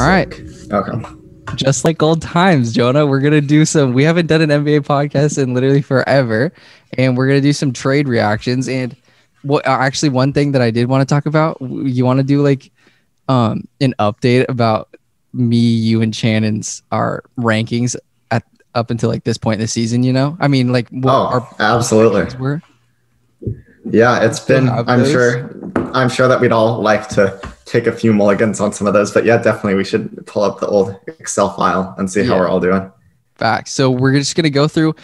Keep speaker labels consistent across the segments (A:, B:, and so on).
A: right.
B: Okay.
A: Just like old times, Jonah, we're going to do we haven't done an NBA podcast in literally forever, and we're going to do some trade reactions. And actually one thing that I did want to talk about, you want to do like an update about me, you, and Shannon's our rankings up until like this point in the season, you know? I mean, like what our
B: absolutely
A: were.
B: Yeah, it's been I'm sure that we'd all like to take a few mulligans on some of those, but yeah, definitely we should pull up the old Excel file and see how we're all doing.
A: Facts. So we're just gonna go through,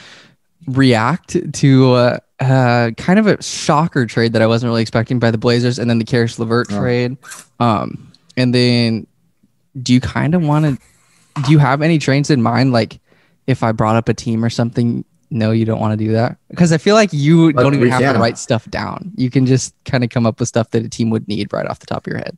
A: react to kind of a shocker trade that I wasn't really expecting by the Blazers, and then the Caris LeVert trade. And then do you have any trades in mind? Like if I brought up a team or something, no, you don't want to do that? Because I feel like you don't even have to write stuff down. You can just kind of come up with stuff that a team would need right off the top of your head.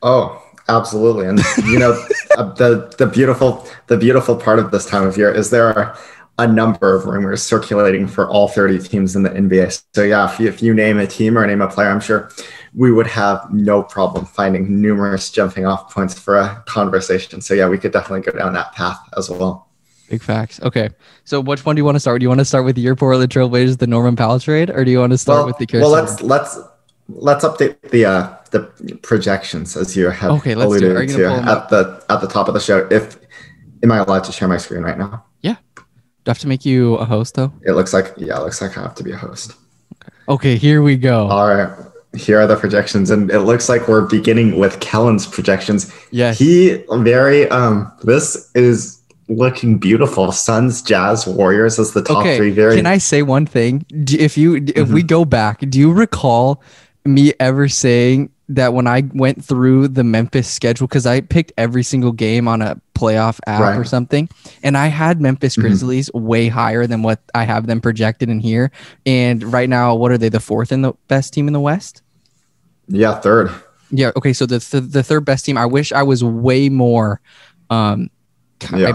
B: Oh, absolutely. And you know, the beautiful part of this time of year is there are a number of rumors circulating for all 30 teams in the NBA. So yeah, if you name a team or name a player, I'm sure we would have no problem finding numerous jumping off points for a conversation. So yeah, we could definitely go down that path as well.
A: Big facts. Okay. So which one do you want to start? Do you want to start with your Portland Trailblazers, the Norman Powell trade, or do you want to start with the Caris?
B: Well, let's update the projections as you have alluded to at the top of the show. Am I allowed to share my screen right now?
A: Yeah. Do I have to make you a host though?
B: It looks like I have to be a host.
A: Okay, here we go.
B: All right. Here are the projections, and it looks like we're beginning with Kellan's projections.
A: Yes.
B: This is looking beautiful. Suns, Jazz, Warriors as the top three.
A: Can I say one thing? If we go back, do you recall me ever saying that when I went through the Memphis schedule, because I picked every single game on a playoff app or something, and I had Memphis Grizzlies way higher than what I have them projected in here. And right now, what are they? The fourth and the best team in the West?
B: Yeah, third.
A: Yeah. Okay. So the third best team. I wish I was way more. I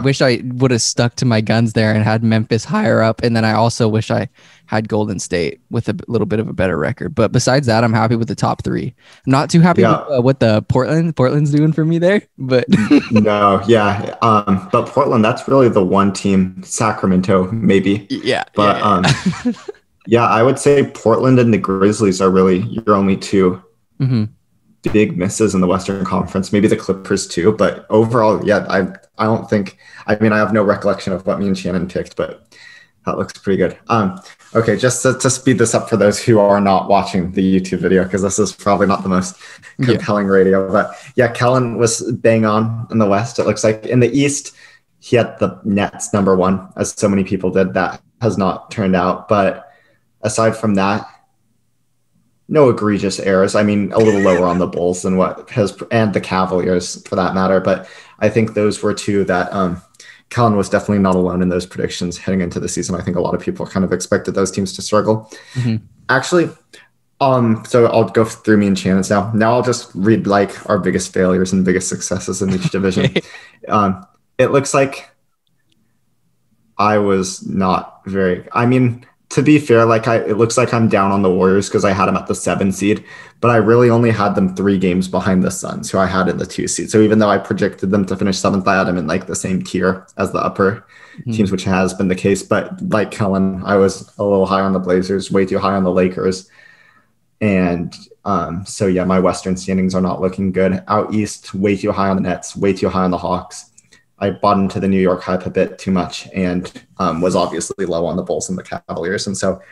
A: wish I would have stuck to my guns there and had Memphis higher up. And then I also wish I had Golden State with a little bit of a better record. But besides that, I'm happy with the top three. I'm not too happy with what the Portland's doing for me there. But
B: no, yeah. But Portland, that's really the one team. Sacramento, maybe.
A: Yeah.
B: But yeah, I would say Portland and the Grizzlies are really your only two big misses in the Western Conference. Maybe the Clippers too. But overall, yeah, I don't think. I mean, I have no recollection of what me and Shannon picked, but that looks pretty good. Okay, just to speed this up for those who are not watching the YouTube video, because this is probably not the most compelling radio. But yeah, Kellan was bang on in the West. It looks like in the East, he had the Nets number one, as so many people did. That has not turned out. But aside from that, no egregious errors. I mean, a little lower on the Bulls than and the Cavaliers for that matter. But I think those were two that Kellan was definitely not alone in those predictions heading into the season. I think a lot of people kind of expected those teams to struggle. Actually, so I'll go through me and Shannon's now. Now I'll just read like our biggest failures and biggest successes in each division. It looks like I was not I mean, to be fair, it looks like I'm down on the Warriors because I had them at the 7 seed, but I really only had them 3 games behind the Suns, who I had in the 2 seed. So even though I projected them to finish 7th, I had them in like the same tier as the upper teams, which has been the case. But like Kellan, I was a little high on the Blazers, way too high on the Lakers. And so yeah, my Western standings are not looking good. Out East, way too high on the Nets, way too high on the Hawks. I bought into the New York hype a bit too much and was obviously low on the Bulls and the Cavaliers. And so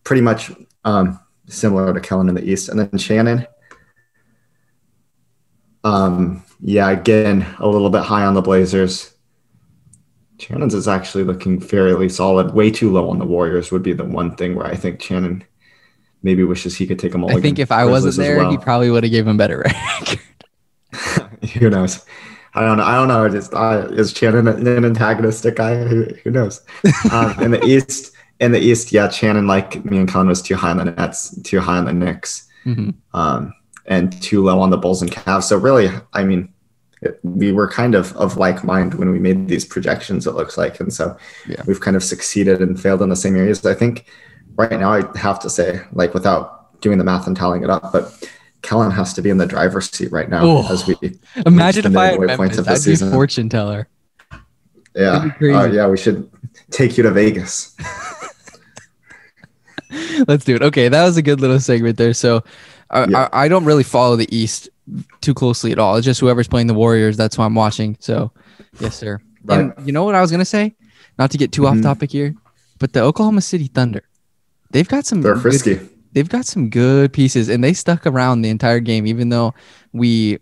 B: pretty much similar to Kellan in the East. And then Shannon, yeah, again, a little bit high on the Blazers. Shannon's is actually looking fairly solid. Way too low on the Warriors would be the one thing where I think Shannon maybe wishes he could take them all.
A: I think if I wasn't there, he probably would have given him better record.
B: Who knows? I don't know. Is Shannon an antagonistic guy? Who knows? In the East, yeah, Shannon, like me and Kellan, was too high on the Nets, too high on the Knicks, and too low on the Bulls and Cavs. So really, I mean, we were kind of like mind when we made these projections, it looks like. And so we've kind of succeeded and failed in the same areas. I think right now I have to say, like, without doing the math and tallying it up, but Kellan has to be in the driver's seat right now as we
A: imagine if I had Memphis, I'd be a fortune teller.
B: Yeah. Yeah, we should take you to Vegas.
A: Let's do it. Okay, that was a good little segment there. So I don't really follow the East too closely at all. It's just whoever's playing the Warriors, that's who I'm watching. So, yes, sir. Right. And you know what I was going to say? Not to get too off topic here, but the Oklahoma City Thunder, they've got some...
B: They're frisky.
A: They've got some good pieces, and they stuck around the entire game, even though we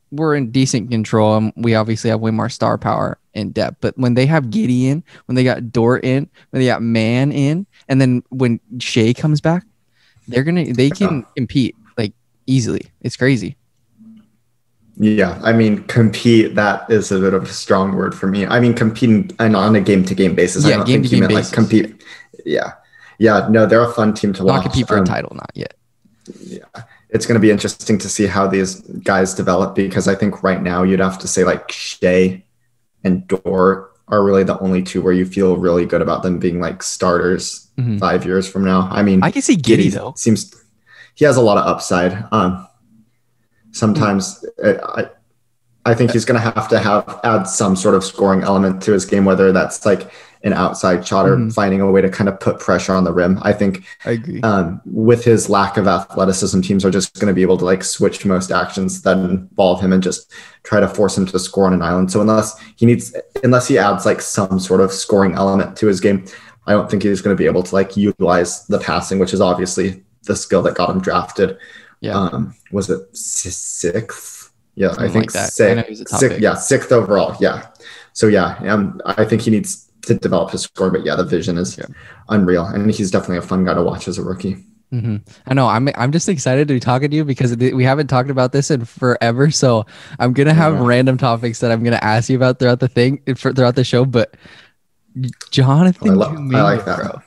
A: were in decent control. And we obviously have way more star power and depth. But when they have Gideon, when they got Dort in, when they got Man in, and then when Shea comes back, they can compete like easily. It's crazy.
B: Yeah, I mean, compete, that is a bit of a strong word for me. I mean, competing on a game-to-game basis.
A: Yeah,
B: I don't think you meant like compete. Yeah. Yeah, no, they're a fun team to watch.
A: Not compete for a title, not yet.
B: Yeah, it's going to be interesting to see how these guys develop, because I think right now you'd have to say like Shea and Dort are really the only two where you feel really good about them being like starters 5 years from now. I mean,
A: I can see Giddey though.
B: He has a lot of upside. Sometimes I think he's going to have add some sort of scoring element to his game, whether that's like an outside shot or finding a way to kind of put pressure on the rim. I agree. With his lack of athleticism, teams are just going to be able to like switch most actions that involve him and just try to force him to score on an island. So unless he adds like some sort of scoring element to his game, I don't think he's going to be able to like utilize the passing, which is obviously the skill that got him drafted. Yeah. Was it sixth? Yeah, something I think like sixth overall. Yeah. So yeah, I think he needs to develop his score, but yeah, the vision is unreal, and he's definitely a fun guy to watch as a rookie.
A: I know. I'm just excited to be talking to you because we haven't talked about this in forever. So I'm gonna have random topics that I'm gonna ask you about throughout the show. But Jonathan,
B: I like that.
A: Bro.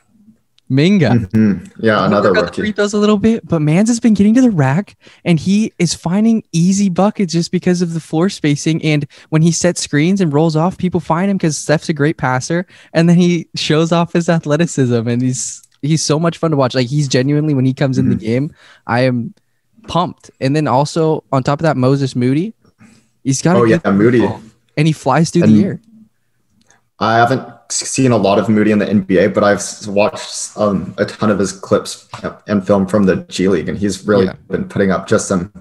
A: Minga.
B: Yeah, another rookie.
A: Free throws a little bit, but Mans has been getting to the rack, and he is finding easy buckets just because of the floor spacing. And when he sets screens and rolls off, people find him because Steph's a great passer, and then he shows off his athleticism, and he's so much fun to watch. Like, he's genuinely, when he comes in the game, I am pumped. And then also on top of that, Moses Moody, he's got
B: Moody,
A: and he flies through the air.
B: I haven't seen a lot of Moody in the NBA, but I've watched a ton of his clips and film from the G League, and he's really been putting up just some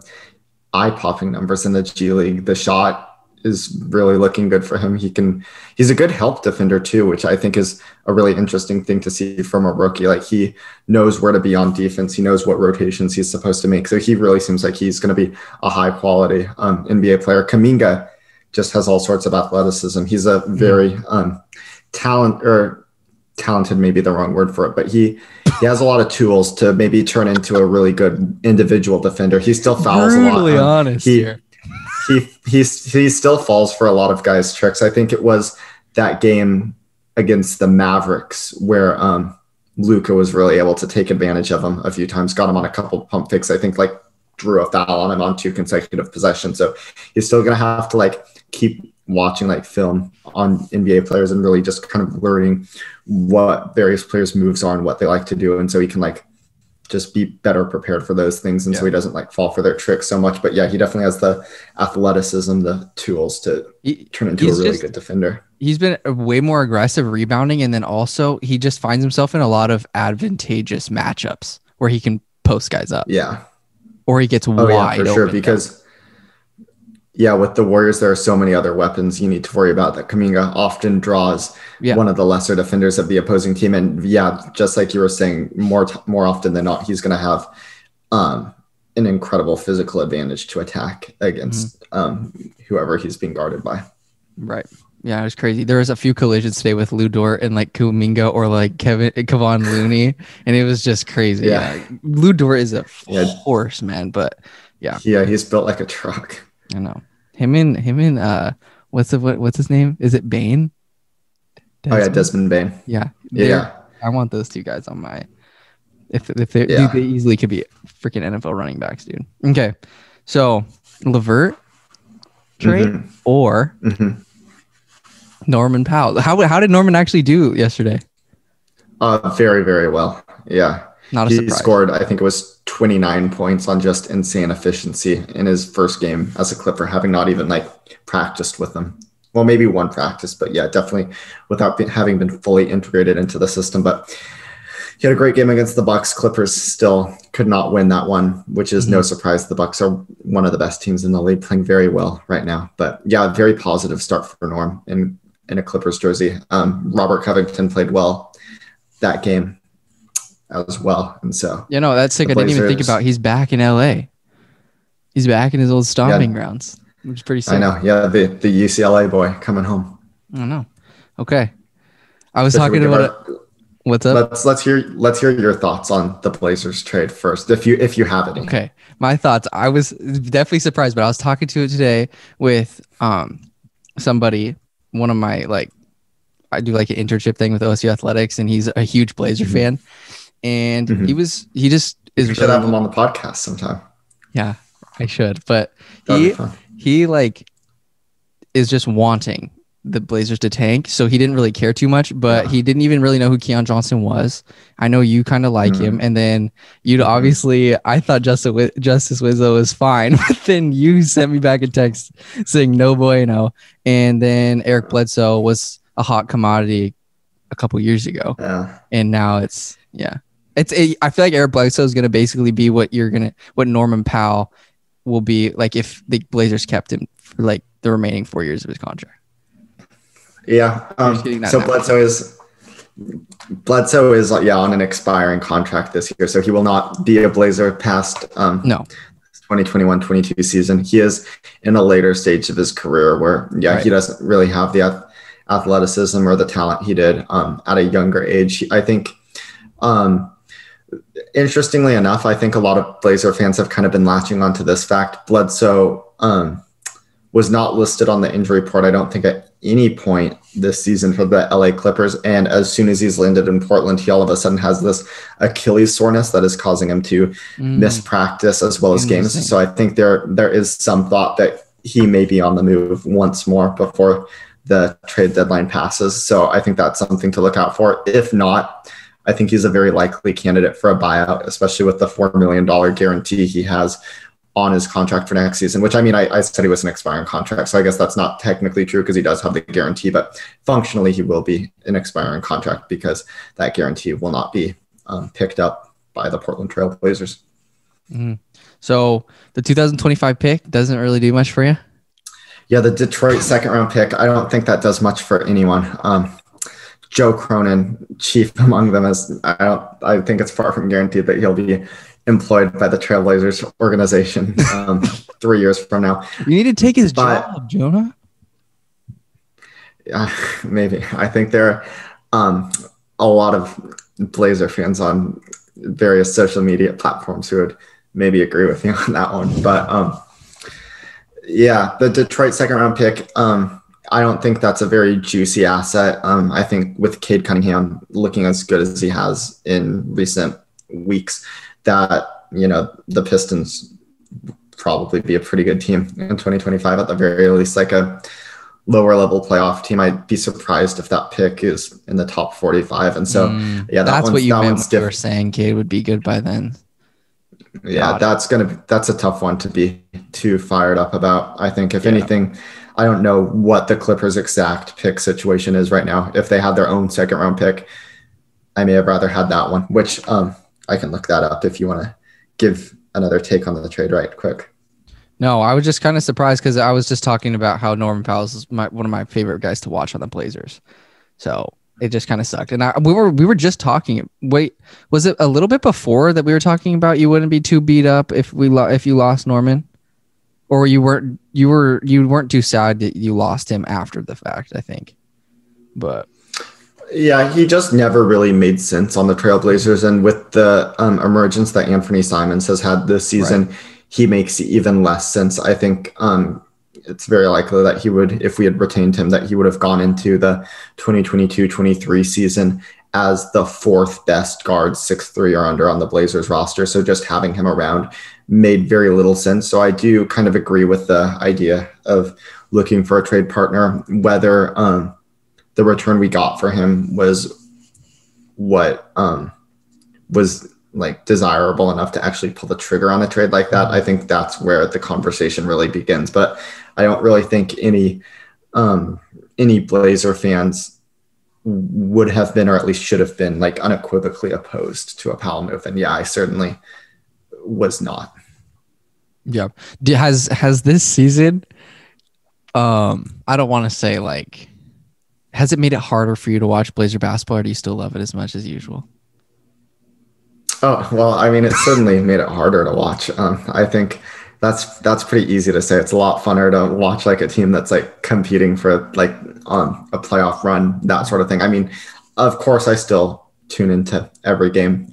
B: eye-popping numbers in the G League. The shot is really looking good for him. He's a good help defender too, which I think is a really interesting thing to see from a rookie. Like, he knows where to be on defense. He knows what rotations he's supposed to make. So he really seems like he's going to be a high-quality NBA player. Kuminga just has all sorts of athleticism. He's a very talented, maybe the wrong word for it, but he has a lot of tools to maybe turn into a really good individual defender. He still fouls a lot.
A: Brutally honest here.
B: He still falls for a lot of guys' tricks. I think it was that game against the Mavericks where Luka was really able to take advantage of him a few times, got him on a couple pump fakes. I think like drew a foul on him on 2 consecutive possessions. So he's still going to have to like keep watching like film on NBA players and really just kind of learning what various players' moves are and what they like to do. And so he can like just be better prepared for those things. And so he doesn't like fall for their tricks so much. But yeah, he definitely has the athleticism, the tools to turn into a really good defender.
A: He's been way more aggressive rebounding. And then also he just finds himself in a lot of advantageous matchups where he can post guys up.
B: Yeah.
A: Or he gets wide
B: for sure, because with the Warriors, there are so many other weapons you need to worry about that Kuminga often draws one of the lesser defenders of the opposing team. And just like you were saying, more often than not, he's going to have an incredible physical advantage to attack against whoever he's being guarded by.
A: Right. Yeah, it was crazy. There was a few collisions today with Lou Dort and like Kuminga or like Kevon Looney, and it was just crazy. Yeah. Lou Dort is a horse, man, but
B: he's built like a truck.
A: I know. Him and what's his name? Is it Bane?
B: Desmond Bane.
A: Yeah. I want those two guys on my if they dude, they easily could be freaking NFL running backs, dude. Okay. So LeVert trade or Norman Powell. How did Norman actually do yesterday?
B: Very, very well. Yeah.
A: Not a surprise.
B: He scored, I think it was 29 points on just insane efficiency in his first game as a Clipper, having not even like practiced with them. Well, maybe one practice, but yeah, definitely without having been fully integrated into the system. But he had a great game against the Bucks. Clippers still could not win that one, which is no surprise. The Bucks are one of the best teams in the league, playing very well right now. But yeah, very positive start for Norm in a Clippers jersey. Robert Covington played well that game as well. And so,
A: that's sick. I didn't even think about. He's back in LA. He's back in his old stomping grounds, which is pretty sick.
B: I know. Yeah, the UCLA boy coming home.
A: I don't know. Okay, I was talking about what's up.
B: Let's hear your thoughts on the Blazers trade first, if you have any.
A: Okay, my thoughts. I was definitely surprised, but I was talking to it today with somebody. One of my I do like an internship thing with OSU Athletics, and he's a huge Blazer fan. And he just is.
B: You should have him on the podcast sometime.
A: Yeah, I should. But he is just wanting the Blazers to tank, so he didn't really care too much. But he didn't even really know who Keon Johnson was. I know you kind of like him, and then you'd obviously. I thought Justice Winslow was fine, but then you sent me back a text saying no bueno, and then Eric Bledsoe was a hot commodity a couple years ago, and now it's. I feel like Eric Bledsoe is going to basically be what Norman Powell will be like if the Blazers kept him for like the remaining 4 years of his contract.
B: Yeah. So Bledsoe is on an expiring contract this year, so he will not be a Blazer past 2021-22 season. He is in a later stage of his career where he doesn't really have the athleticism or the talent he did at a younger age. I think. Interestingly enough, I think a lot of Blazer fans have kind of been latching onto this fact. Bledsoe was not listed on the injury report, I don't think, at any point this season for the LA Clippers. And as soon as he's landed in Portland, he all of a sudden has this Achilles soreness that is causing him to miss practice as well as games. So I think there is some thought that he may be on the move once more before the trade deadline passes. So I think that's something to look out for. If not, I think he's a very likely candidate for a buyout, especially with the $4 million guarantee he has on his contract for next season, which I said he was an expiring contract. So I guess that's not technically true because he does have the guarantee, but functionally he will be an expiring contract because that guarantee will not be picked up by the Portland Trail Blazers.
A: So the 2025 pick doesn't really do much for you?
B: Yeah, the Detroit second round pick, I don't think that does much for anyone. Joe Cronin, chief among them, I think it's far from guaranteed that he'll be employed by the Trailblazers organization 3 years from now.
A: You need to take his job, Jonah.
B: Yeah, maybe. I think there are a lot of Blazer fans on various social media platforms who would maybe agree with me on that one. But the Detroit second round pick, I don't think that's a very juicy asset. I think with Cade Cunningham looking as good as he has in recent weeks, that, the Pistons probably be a pretty good team in 2025, at the very least, like a lower level playoff team. I'd be surprised if that pick is in the top 45. And so,
A: that's what you meant when you were saying Cade would be good by then.
B: Yeah, that's a tough one to be too fired up about. I think if anything, I don't know what the Clippers' exact pick situation is right now. If they had their own second round pick, I may have rather had that one, which I can look that up if you want to give another take on the trade right quick.
A: No, I was just kind of surprised because I was just talking about how Norman Powell is one of my favorite guys to watch on the Blazers. So it just kind of sucked. And we were just talking. Wait, was it a little bit before that we were talking about you wouldn't be too beat up if you lost Norman? Or you weren't too sad that you lost him after the fact, I think. But
B: yeah, he just never really made sense on the Trailblazers. And with the emergence that Anthony Simons has had this season, he makes even less sense. I think it's very likely that he would, if we had retained him, that he would have gone into the 2022-23 season as the fourth best guard, 6'3" or under on the Blazers roster. So just having him around made very little sense. So I do kind of agree with the idea of looking for a trade partner, whether the return we got for him was what was like desirable enough to actually pull the trigger on a trade like that, I think that's where the conversation really begins. But I don't really think any Blazer fans would have been, or at least should have been, like unequivocally opposed to a Powell move. And yeah, I certainly was not.
A: Yeah. Has this season, I don't want to say like, has it made it harder for you to watch Blazer basketball, or do you still love it as much as usual?
B: Oh, well, I mean, it certainly made it harder to watch. I think that's pretty easy to say. It's a lot funner to watch like a team that's like competing for like a playoff run, that sort of thing. I mean, of course, I still tune into every game.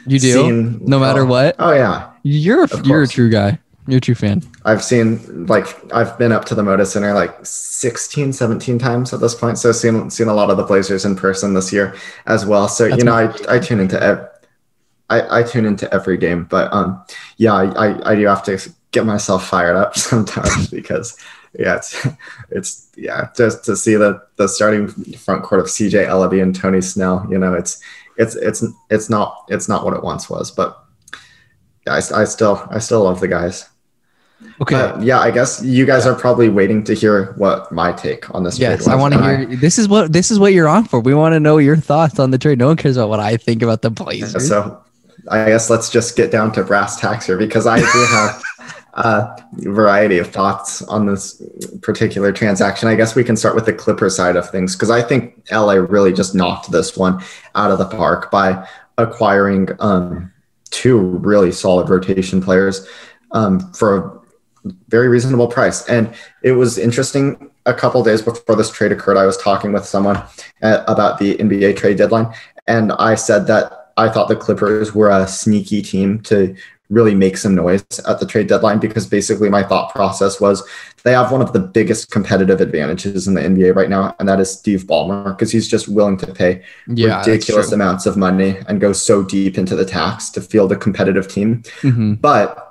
A: You do? No matter what?
B: Oh, yeah.
A: You're a true guy. You're a true fan.
B: I've been up to the Moda Center like 16, 17 times at this point. So seen a lot of the Blazers in person this year as well. So, I tune into I tune into every game, but yeah, I do have to get myself fired up sometimes because it's just to see the starting front court of CJ Ellaby and Tony Snell, it's not what it once was, but yeah, I still love the guys.
A: Okay.
B: Yeah, I guess you guys are probably waiting to hear what my take on this trade was.
A: Yes, I want to hear. This is what you're on for. We want to know your thoughts on the trade. No one cares about what I think about the Blazers.
B: So I guess let's just get down to brass tacks here, because I do have a variety of thoughts on this particular transaction. I guess we can start with the Clippers side of things, because I think LA really just knocked this one out of the park by acquiring two really solid rotation players for a very reasonable price. And it was interesting, a couple days before this trade occurred, I was talking with someone about the NBA trade deadline, and I said that I thought the Clippers were a sneaky team to really make some noise at the trade deadline, because basically my thought process was they have one of the biggest competitive advantages in the NBA right now, and that is Steve Ballmer, because he's just willing to pay ridiculous amounts of money and go so deep into the tax to field a competitive team. Mm-hmm. But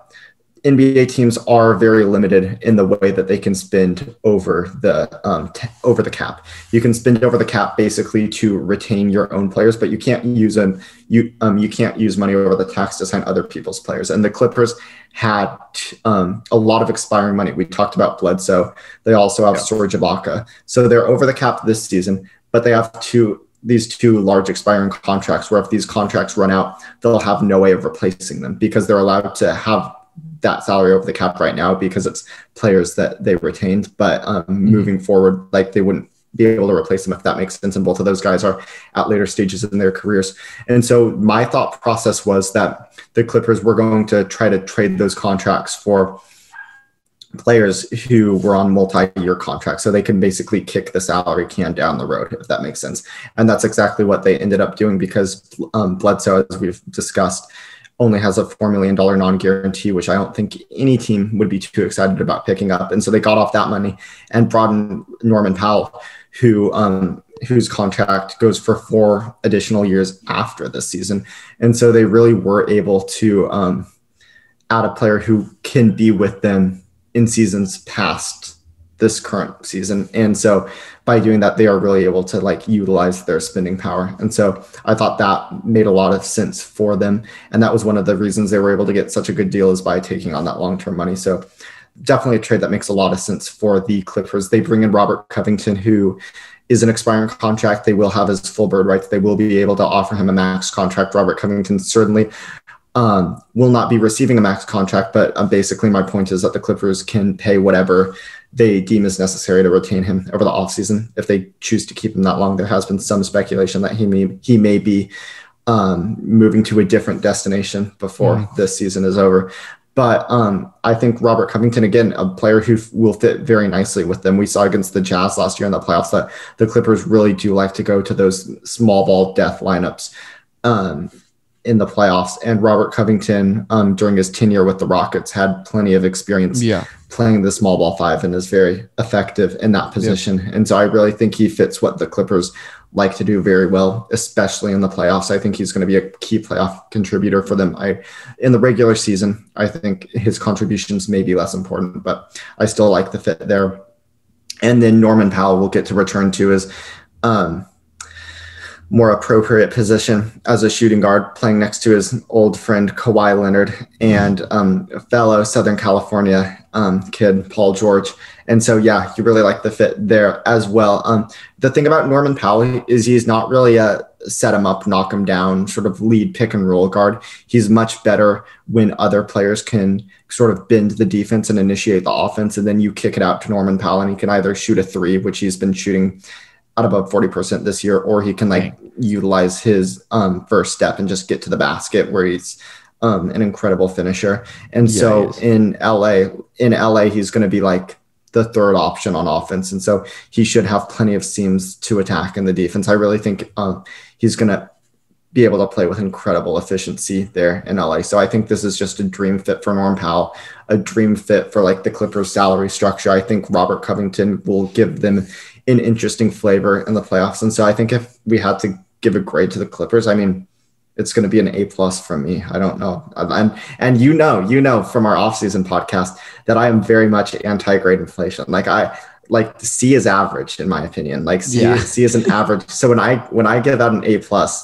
B: NBA teams are very limited in the way that they can spend over the cap. You can spend over the cap basically to retain your own players, but you can't use you can't use money over the tax to sign other people's players. And the Clippers had a lot of expiring money. We talked about Bledsoe. They also have Serge Ibaka. So they're over the cap this season, but they have these two large expiring contracts where if these contracts run out, they'll have no way of replacing them, because they're allowed to have that salary over the cap right now because it's players that they retained. But moving forward, like, they wouldn't be able to replace them, if that makes sense. And both of those guys are at later stages in their careers. And so my thought process was that the Clippers were going to try to trade those contracts for players who were on multi-year contracts, so they can basically kick the salary can down the road, if that makes sense. And that's exactly what they ended up doing, because Bledsoe, as we've discussed, only has a $4 million non-guarantee, which I don't think any team would be too excited about picking up. And so they got off that money and brought in Norman Powell, whose contract goes for 4 additional years after this season. And so they really were able to add a player who can be with them in seasons past this current season. And so by doing that, they are really able to like utilize their spending power. And so I thought that made a lot of sense for them. And that was one of the reasons they were able to get such a good deal, is by taking on that long-term money. So definitely a trade that makes a lot of sense for the Clippers. They bring in Robert Covington, who is an expiring contract. They will have his full bird rights. They will be able to offer him a max contract. Robert Covington certainly will not be receiving a max contract, but basically my point is that the Clippers can pay whatever they deem is necessary to retain him over the offseason if they choose to keep him that long. There has been some speculation that he may be moving to a different destination before this season is over. But I think Robert Covington, again, a player who will fit very nicely with them. We saw against the Jazz last year in the playoffs that the Clippers really do like to go to those small ball death lineups in the playoffs. And Robert Covington, during his tenure with the Rockets, had plenty of experience playing the small ball 5 and is very effective in that position. And so I really think he fits what the Clippers like to do very well, especially in the playoffs. I think he's going to be a key playoff contributor for them. In the regular season, I think his contributions may be less important, but I still like the fit there. And then Norman Powell we'll get to return to is more appropriate position as a shooting guard, playing next to his old friend Kawhi Leonard and a fellow Southern California kid, Paul George. And so, yeah, you really like the fit there as well. The thing about Norman Powell is he's not really a set him up, knock him down, sort of lead pick and roll guard. He's much better when other players can sort of bend the defense and initiate the offense. And then you kick it out to Norman Powell and he can either shoot a three, which he's been shooting at about 40% this year, or he can utilize his first step and just get to the basket where he's an incredible finisher. And so in LA, he's going to be like the third option on offense. And so he should have plenty of seams to attack in the defense. I really think he's going to be able to play with incredible efficiency there in LA. So I think this is just a dream fit for Norm Powell, a dream fit for like the Clippers salary structure. I think Robert Covington will give them an interesting flavor in the playoffs. And so I think if we had to give a grade to the Clippers, I mean, it's going to be an A+ from me. I don't know. And you know from our offseason podcast that I am very much anti-grade inflation. Like C is average in my opinion. Like C is an average. So when I give out an A+,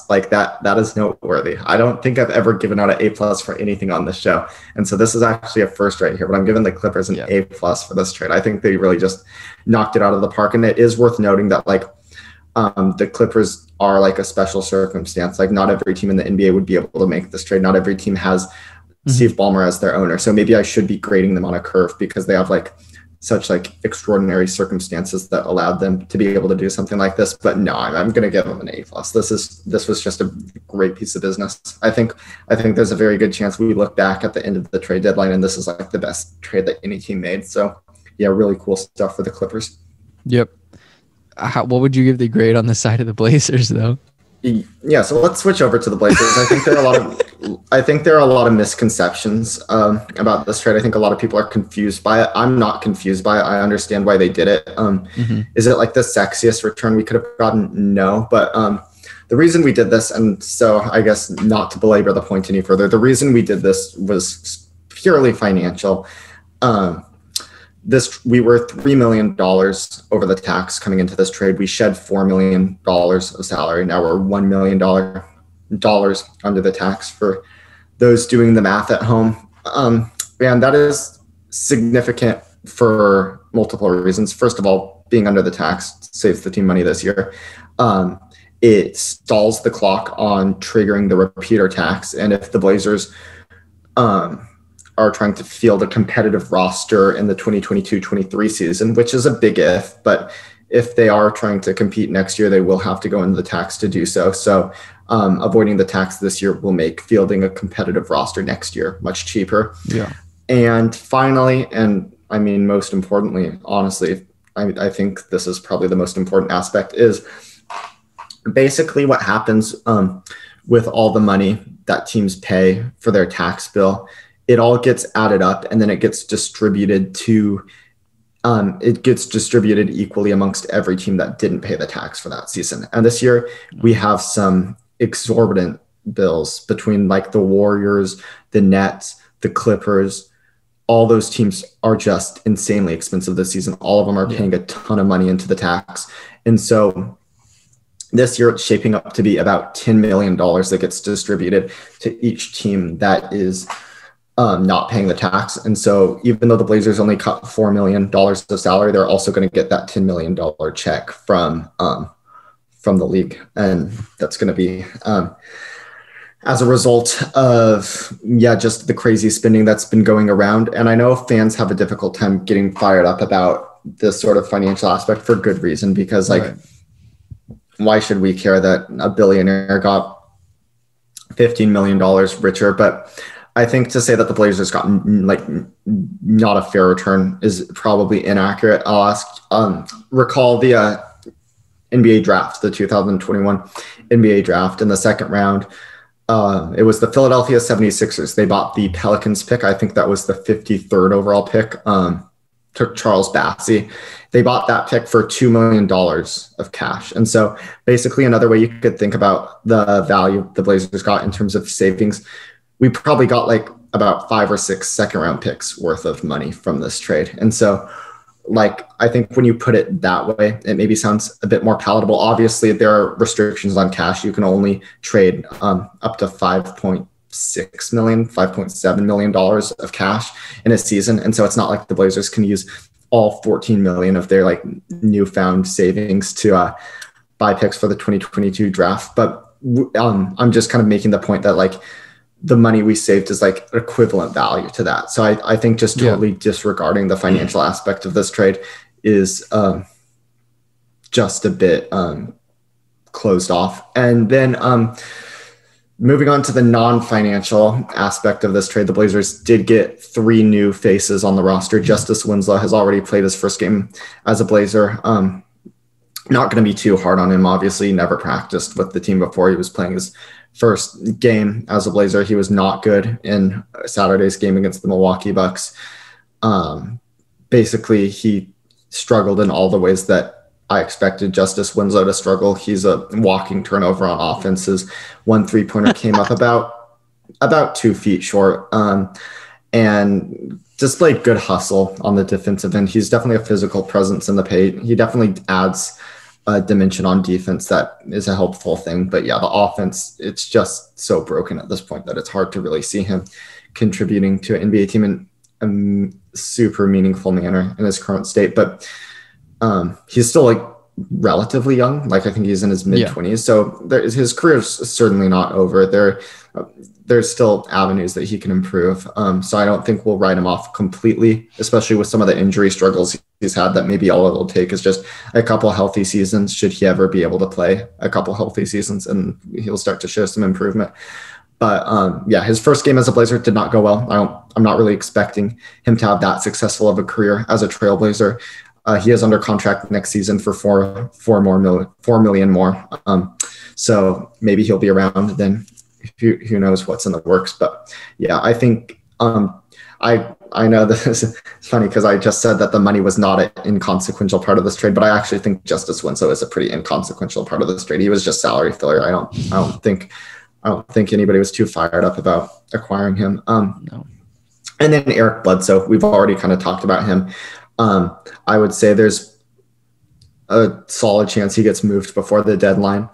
B: like that is noteworthy. I don't think I've ever given out an A+ for anything on this show. And so this is actually a first right here, but I'm giving the Clippers an A+ for this trade. I think they really just knocked it out of the park. And it is worth noting that the Clippers are like a special circumstance. Like not every team in the NBA would be able to make this trade. Not every team has Steve Ballmer as their owner. So maybe I should be grading them on a curve because they have such extraordinary circumstances that allowed them to be able to do something like this. But no, I'm going to give them an A+. This was just a great piece of business. I think there's a very good chance we look back at the end of the trade deadline and this is like the best trade that any team made. So yeah, really cool stuff for the Clippers.
A: Yep. What would you give the grade on the side of the Blazers though?
B: Yeah, so let's switch over to the Blazers. I think there are a lot of misconceptions about this trade. I think a lot of people are confused by it. I'm not confused by it. I understand why they did it. Is it like the sexiest return we could have gotten? No, but the reason we did this, and so I guess not to belabor the point any further, the reason we did this was purely financial. We were $3 million over the tax coming into this trade. We shed $4 million of salary. Now we're $1 million under the tax for those doing the math at home. And that is significant for multiple reasons. First of all, being under the tax saves the team money this year. It stalls the clock on triggering the repeater tax. And if the Blazers are trying to field a competitive roster in the 2022-23 season, which is a big if, but if they are trying to compete next year, they will have to go into the tax to do so. So avoiding the tax this year will make fielding a competitive roster next year much cheaper. Yeah. And finally, and I mean, most importantly, honestly, I think this is probably the most important aspect is basically what happens with all the money that teams pay for their tax bill. It all gets added up and then it gets distributed equally amongst every team that didn't pay the tax for that season. And this year we have some exorbitant bills between like the Warriors, the Nets, the Clippers. All those teams are just insanely expensive this season. All of them are paying a ton of money into the tax. And so this year it's shaping up to be about $10 million that gets distributed to each team that is not paying the tax. And so even though the Blazers only cut $4 million of salary, they're also going to get that $10 million check from the league. And that's going to be as a result of, just the crazy spending that's been going around. And I know fans have a difficult time getting fired up about this sort of financial aspect for good reason, because why should we care that a billionaire got $15 million richer? But I think to say that the Blazers got not a fair return is probably inaccurate. I'll ask, recall the NBA draft, the 2021 NBA draft in the second round. It was the Philadelphia 76ers. They bought the Pelicans pick. I think that was the 53rd overall pick. Took Charles Bassey. They bought that pick for $2 million of cash. And so basically another way you could think about the value the Blazers got in terms of savings, we probably got about 5 or 6 second round picks worth of money from this trade. And so like, I think when you put it that way, it maybe sounds a bit more palatable. Obviously, there are restrictions on cash. You can only trade up to $5.7 million of cash in a season. And so it's not like the Blazers can use all 14 million of their like newfound savings to buy picks for the 2022 draft. But I'm just kind of making the point that like the money we saved is like equivalent value to that. So I think just totally disregarding the financial aspect of this trade is just a bit closed off. And then moving on to the non-financial aspect of this trade, the Blazers did get 3 new faces on the roster. Justice Winslow has already played his first game as a Blazer. Not going to be too hard on him. Obviously, he never practiced with the team before. He was playing his first game as a Blazer. He was not good in Saturday's game against the Milwaukee Bucks. Basically, he struggled in all the ways that I expected Justice Winslow to struggle. He's a walking turnover on offenses. 1 3-pointer came up about 2 feet short, and displayed good hustle on the defensive end. He's definitely a physical presence in the paint. He definitely adds a dimension on defense that is a helpful thing. But yeah, the offense, it's just so broken at this point that it's hard to really see him contributing to an NBA team in a super meaningful manner in his current state. But he's still like relatively young. Like I think he's in his mid-20s. So his career is certainly not over. There's still avenues that he can improve. So I don't think we'll write him off completely, especially with some of the injury struggles he's had, that maybe all it'll take is just a couple healthy seasons, should he ever be able to play a couple healthy seasons, and he'll start to show some improvement. But yeah, his first game as a Blazer did not go well. I'm not really expecting him to have that successful of a career as a Trailblazer. He is under contract next season for $4 million more. So maybe he'll be around then. Who knows what's in the works. But yeah, I think I know this is funny because I just said that the money was not an inconsequential part of this trade, but I actually think Justice Winslow is a pretty inconsequential part of this trade. He was just salary filler. I don't think anybody was too fired up about acquiring him.
A: No.
B: And then Eric Bledsoe, we've already kind of talked about him. I would say there's a solid chance he gets moved before the deadline.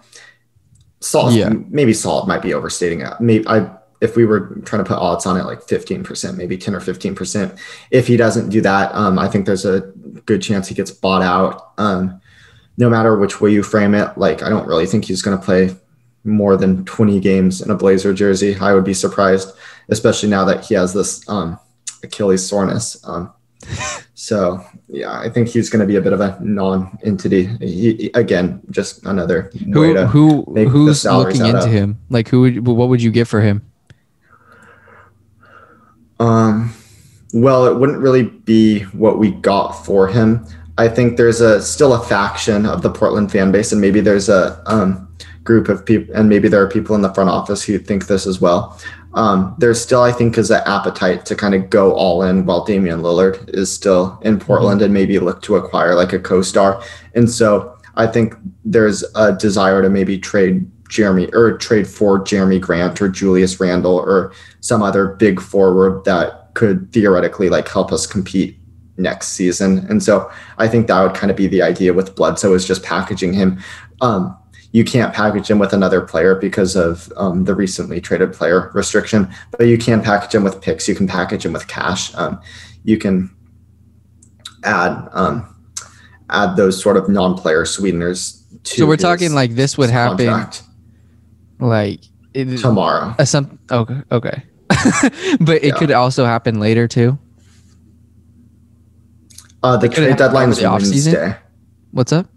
B: Maybe solid might be overstating it. If we were trying to put odds on it, like 15%, maybe 10 or 15%. If he doesn't do that, I think there's a good chance he gets bought out. No matter which way you frame it, like I don't really think he's going to play more than 20 games in a Blazer jersey. I would be surprised, especially now that he has this Achilles soreness. So yeah, I think he's going to be a bit of a non-entity. Again, just another way to make the salaries
A: looking into him. Like what would you get for him?
B: Well, it wouldn't really be what we got for him. I think there's still a faction of the Portland fan base, and maybe there's a group of people, and maybe there are people in the front office who think this as well. There's still, I think, is an appetite to kind of go all in while Damian Lillard is still in Portland and maybe look to acquire like a co-star. And so I think there's a desire to maybe trade for Jeremy Grant or Julius Randle or some other big forward that could theoretically like help us compete next season. And so I think that would kind of be the idea with Bledsoe, is just packaging him. You can't package him with another player because of the recently traded player restriction, but you can package him with picks. You can package him with cash. You can add those sort of non-player sweeteners to.
A: So we're talking like this would happen like
B: tomorrow.
A: Okay. But it could also happen later too.
B: The trade deadline is Wednesday.
A: What's up?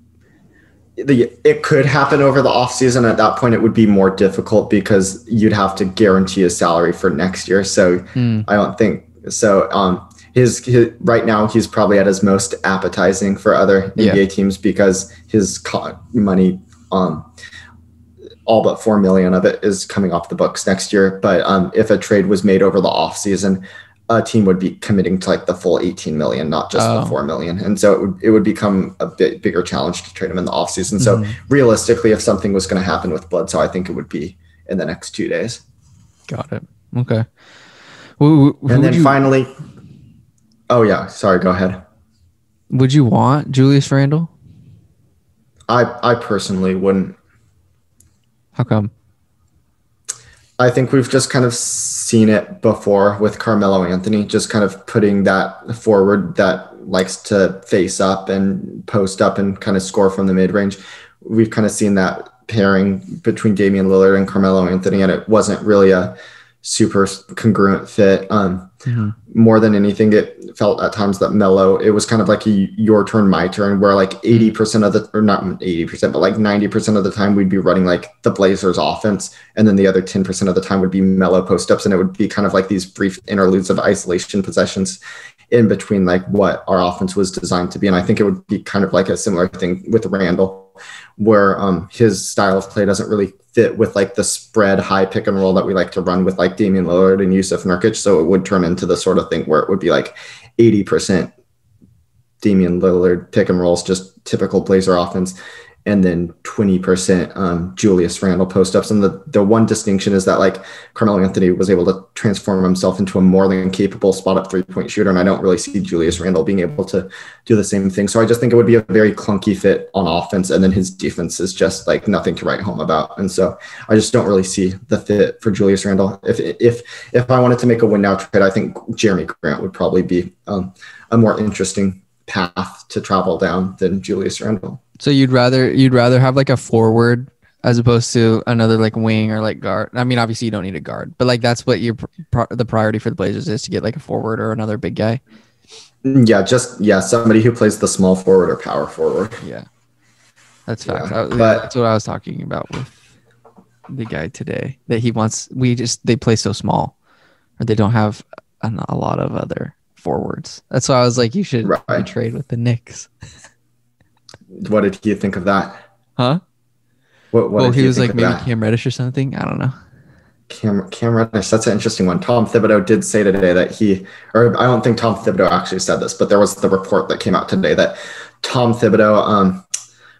B: It could happen over the offseason. At that point, it would be more difficult because you'd have to guarantee a salary for next year. So I don't think so. His right now, he's probably at his most appetizing for other NBA teams because his money, all but $4 million of it is coming off the books next year. But if a trade was made over the offseason, a team would be committing to like the full 18 million, not just the 4 million. And so it would become a bit bigger challenge to trade him in the offseason. So realistically, if something was going to happen with Bledsoe, I think it would be in the next 2 days.
A: Got it. Okay.
B: And then finally, oh yeah, sorry, go ahead.
A: Would you want Julius Randle?
B: I personally wouldn't.
A: How come?
B: I think we've just kind of seen it before with Carmelo Anthony, just kind of putting that forward that likes to face up and post up and kind of score from the mid-range. We've kind of seen that pairing between Damian Lillard and Carmelo Anthony, and it wasn't really a super congruent fit. More than anything, it felt at times that Melo, it was kind of like your turn, my turn, where like 80% of the, or not 80%, but like 90% of the time we'd be running like the Blazers offense. And then the other 10% of the time would be Melo post-ups. And it would be kind of like these brief interludes of isolation possessions in between like what our offense was designed to be. And I think it would be kind of like a similar thing with Randall, where his style of play doesn't really fit with like the spread high pick and roll that we like to run with like Damian Lillard and Yusuf Nurkic. So it would turn into the sort of thing where it would be like 80% Damian Lillard pick and rolls, just typical Blazer offense, and then 20% Julius Randle post-ups. And the one distinction is that like Carmelo Anthony was able to transform himself into a more than capable spot-up three-point shooter, and I don't really see Julius Randle being able to do the same thing. So I just think it would be a very clunky fit on offense, and then his defense is just like nothing to write home about. And so I just don't really see the fit for Julius Randle. If I wanted to make a win now trade, I think Jeremy Grant would probably be a more interesting path to travel down than Julius Randle.
A: So you'd rather have like a forward as opposed to another like wing or like guard. I mean, obviously you don't need a guard, but like that's what the priority for the Blazers is, to get like a forward or another big guy.
B: Yeah, somebody who plays the small forward or power forward.
A: Yeah, that's facts. That's what I was talking about with the guy today, that he wants. They play so small, or they don't have a lot of other forwards. That's why I was like, you should trade with the Knicks.
B: What did you think of that?
A: Huh?
B: What
A: he was like maybe Cam Reddish or something. I don't know.
B: Cam Reddish, that's an interesting one. Tom Thibodeau did say today that I don't think Tom Thibodeau actually said this, but there was the report that came out today that Tom Thibodeau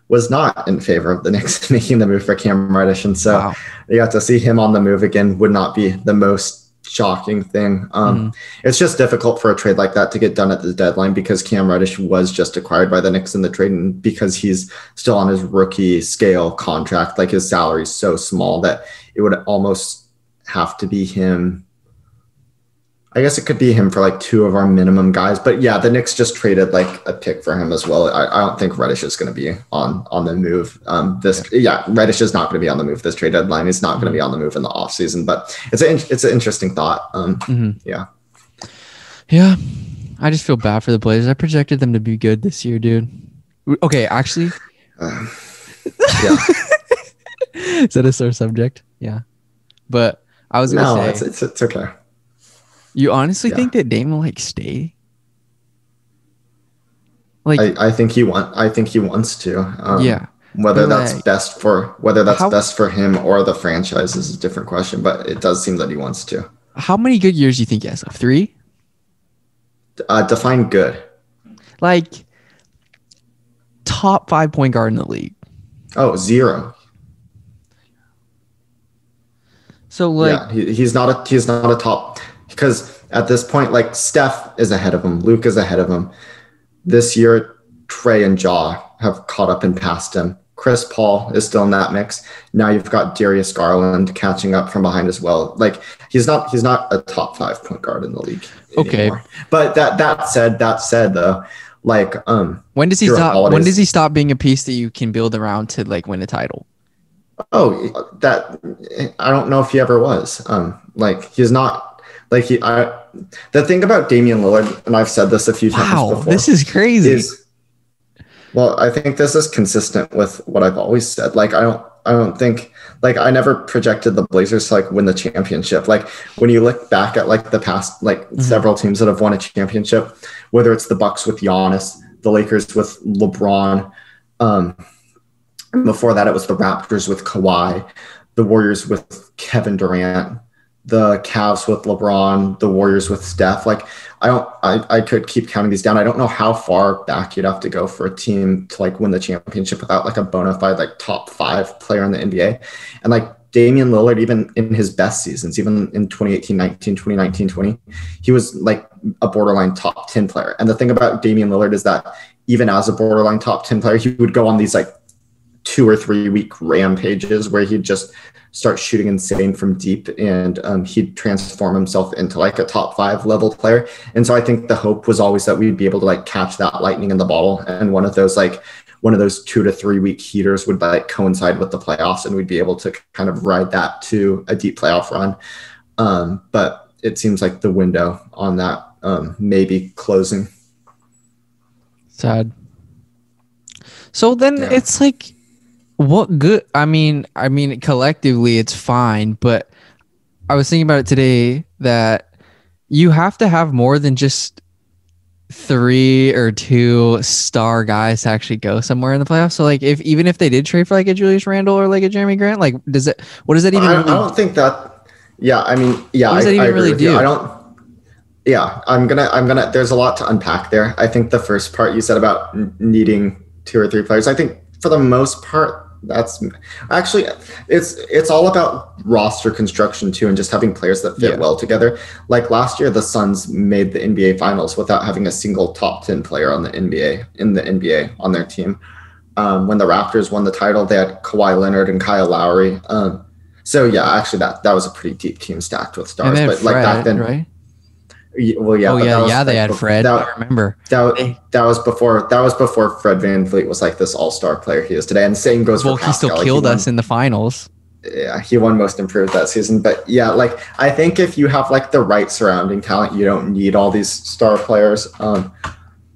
B: was not in favor of the Knicks making the move for Cam Reddish. And so you got to see him on the move again would not be the most shocking thing. It's just difficult for a trade like that to get done at the deadline, because Cam Reddish was just acquired by the Knicks in the trade, and because he's still on his rookie scale contract, like his salary is so small that it would almost have to be him. I guess it could be him for like two of our minimum guys, but yeah, the Knicks just traded like a pick for him as well. I don't think Reddish is going to be on the move. Reddish is not going to be on the move this trade deadline. He's not going to be on the move in the off season, but it's an interesting thought. Yeah.
A: I just feel bad for the Blazers. I projected them to be good this year, dude. Okay, actually,
B: yeah.
A: Is that a sore subject? Yeah, but I was gonna say
B: it's okay.
A: You honestly think that Dame will like stay? Like
B: I think he wants to. Whether that's best for him or the franchise is a different question, but it does seem that he wants to.
A: How many good years do you think he has? 3?
B: Define good.
A: Like top 5 point guard in the league.
B: Oh, 0.
A: So like
B: he's not a top. Because at this point, like Steph is ahead of him, Luke is ahead of him. This year, Trey and Ja have caught up and passed him. Chris Paul is still in that mix. Now you've got Darius Garland catching up from behind as well. Like he's not a top 5 point guard in the league anymore. But that said though, like
A: when does he stop being a piece that you can build around to like win a title?
B: Oh, that I don't know if he ever was. Like he's not. Like the thing about Damian Lillard, and I've said this a few times before.
A: This is crazy.
B: I think this is consistent with what I've always said. Like I don't think, like I never projected the Blazers to like win the championship. Like when you look back at like the past, like several teams that have won a championship, whether it's the Bucks with Giannis, the Lakers with LeBron, before that it was the Raptors with Kawhi, the Warriors with Kevin Durant, the Cavs with LeBron, the Warriors with Steph. Like I could keep counting these down. I don't know how far back you'd have to go for a team to like win the championship without like a bona fide like top 5 player in the NBA. And like Damian Lillard, even in his best seasons, even in 2018-19, 2019-20, he was like a borderline top 10 player. And the thing about Damian Lillard is that even as a borderline top 10 player, he would go on these like 2 or 3 week rampages where he'd just start shooting insane from deep, and he'd transform himself into like a top 5 level player. And so I think the hope was always that we'd be able to like catch that lightning in the bottle, and one of those 2 to 3 week heaters would like coincide with the playoffs, and we'd be able to kind of ride that to a deep playoff run. But it seems like the window on that may be closing.
A: Sad. So then it's like, what good? I mean, collectively it's fine, but I was thinking about it today that you have to have more than just 3 or 2 star guys to actually go somewhere in the playoffs. So like, even if they did trade for like a Julius Randle or like a Jeremy Grant, like what does that even?
B: I don't think that. Yeah, I mean, yeah,
A: what does that even really do?
B: I don't. Yeah, I'm gonna. There's a lot to unpack there. I think the first part you said about needing 2 or 3 players, I think for the most part, that's actually it's all about roster construction too, and just having players that fit well together. Like last year, the Suns made the NBA Finals without having a single top 10 player in the NBA on their team. When the Raptors won the title, they had Kawhi Leonard and Kyle Lowry. So yeah, actually that was a pretty deep team stacked with stars.
A: But
B: Fred, like back then,
A: right?
B: Well, yeah.
A: They had Fred. I remember
B: that was before Fred VanVleet was like this all-star player he is today. And the same goes for Pascal.
A: He still killed us in the finals.
B: Yeah, he won Most Improved that season. But yeah, like I think if you have like the right surrounding talent, you don't need all these star players.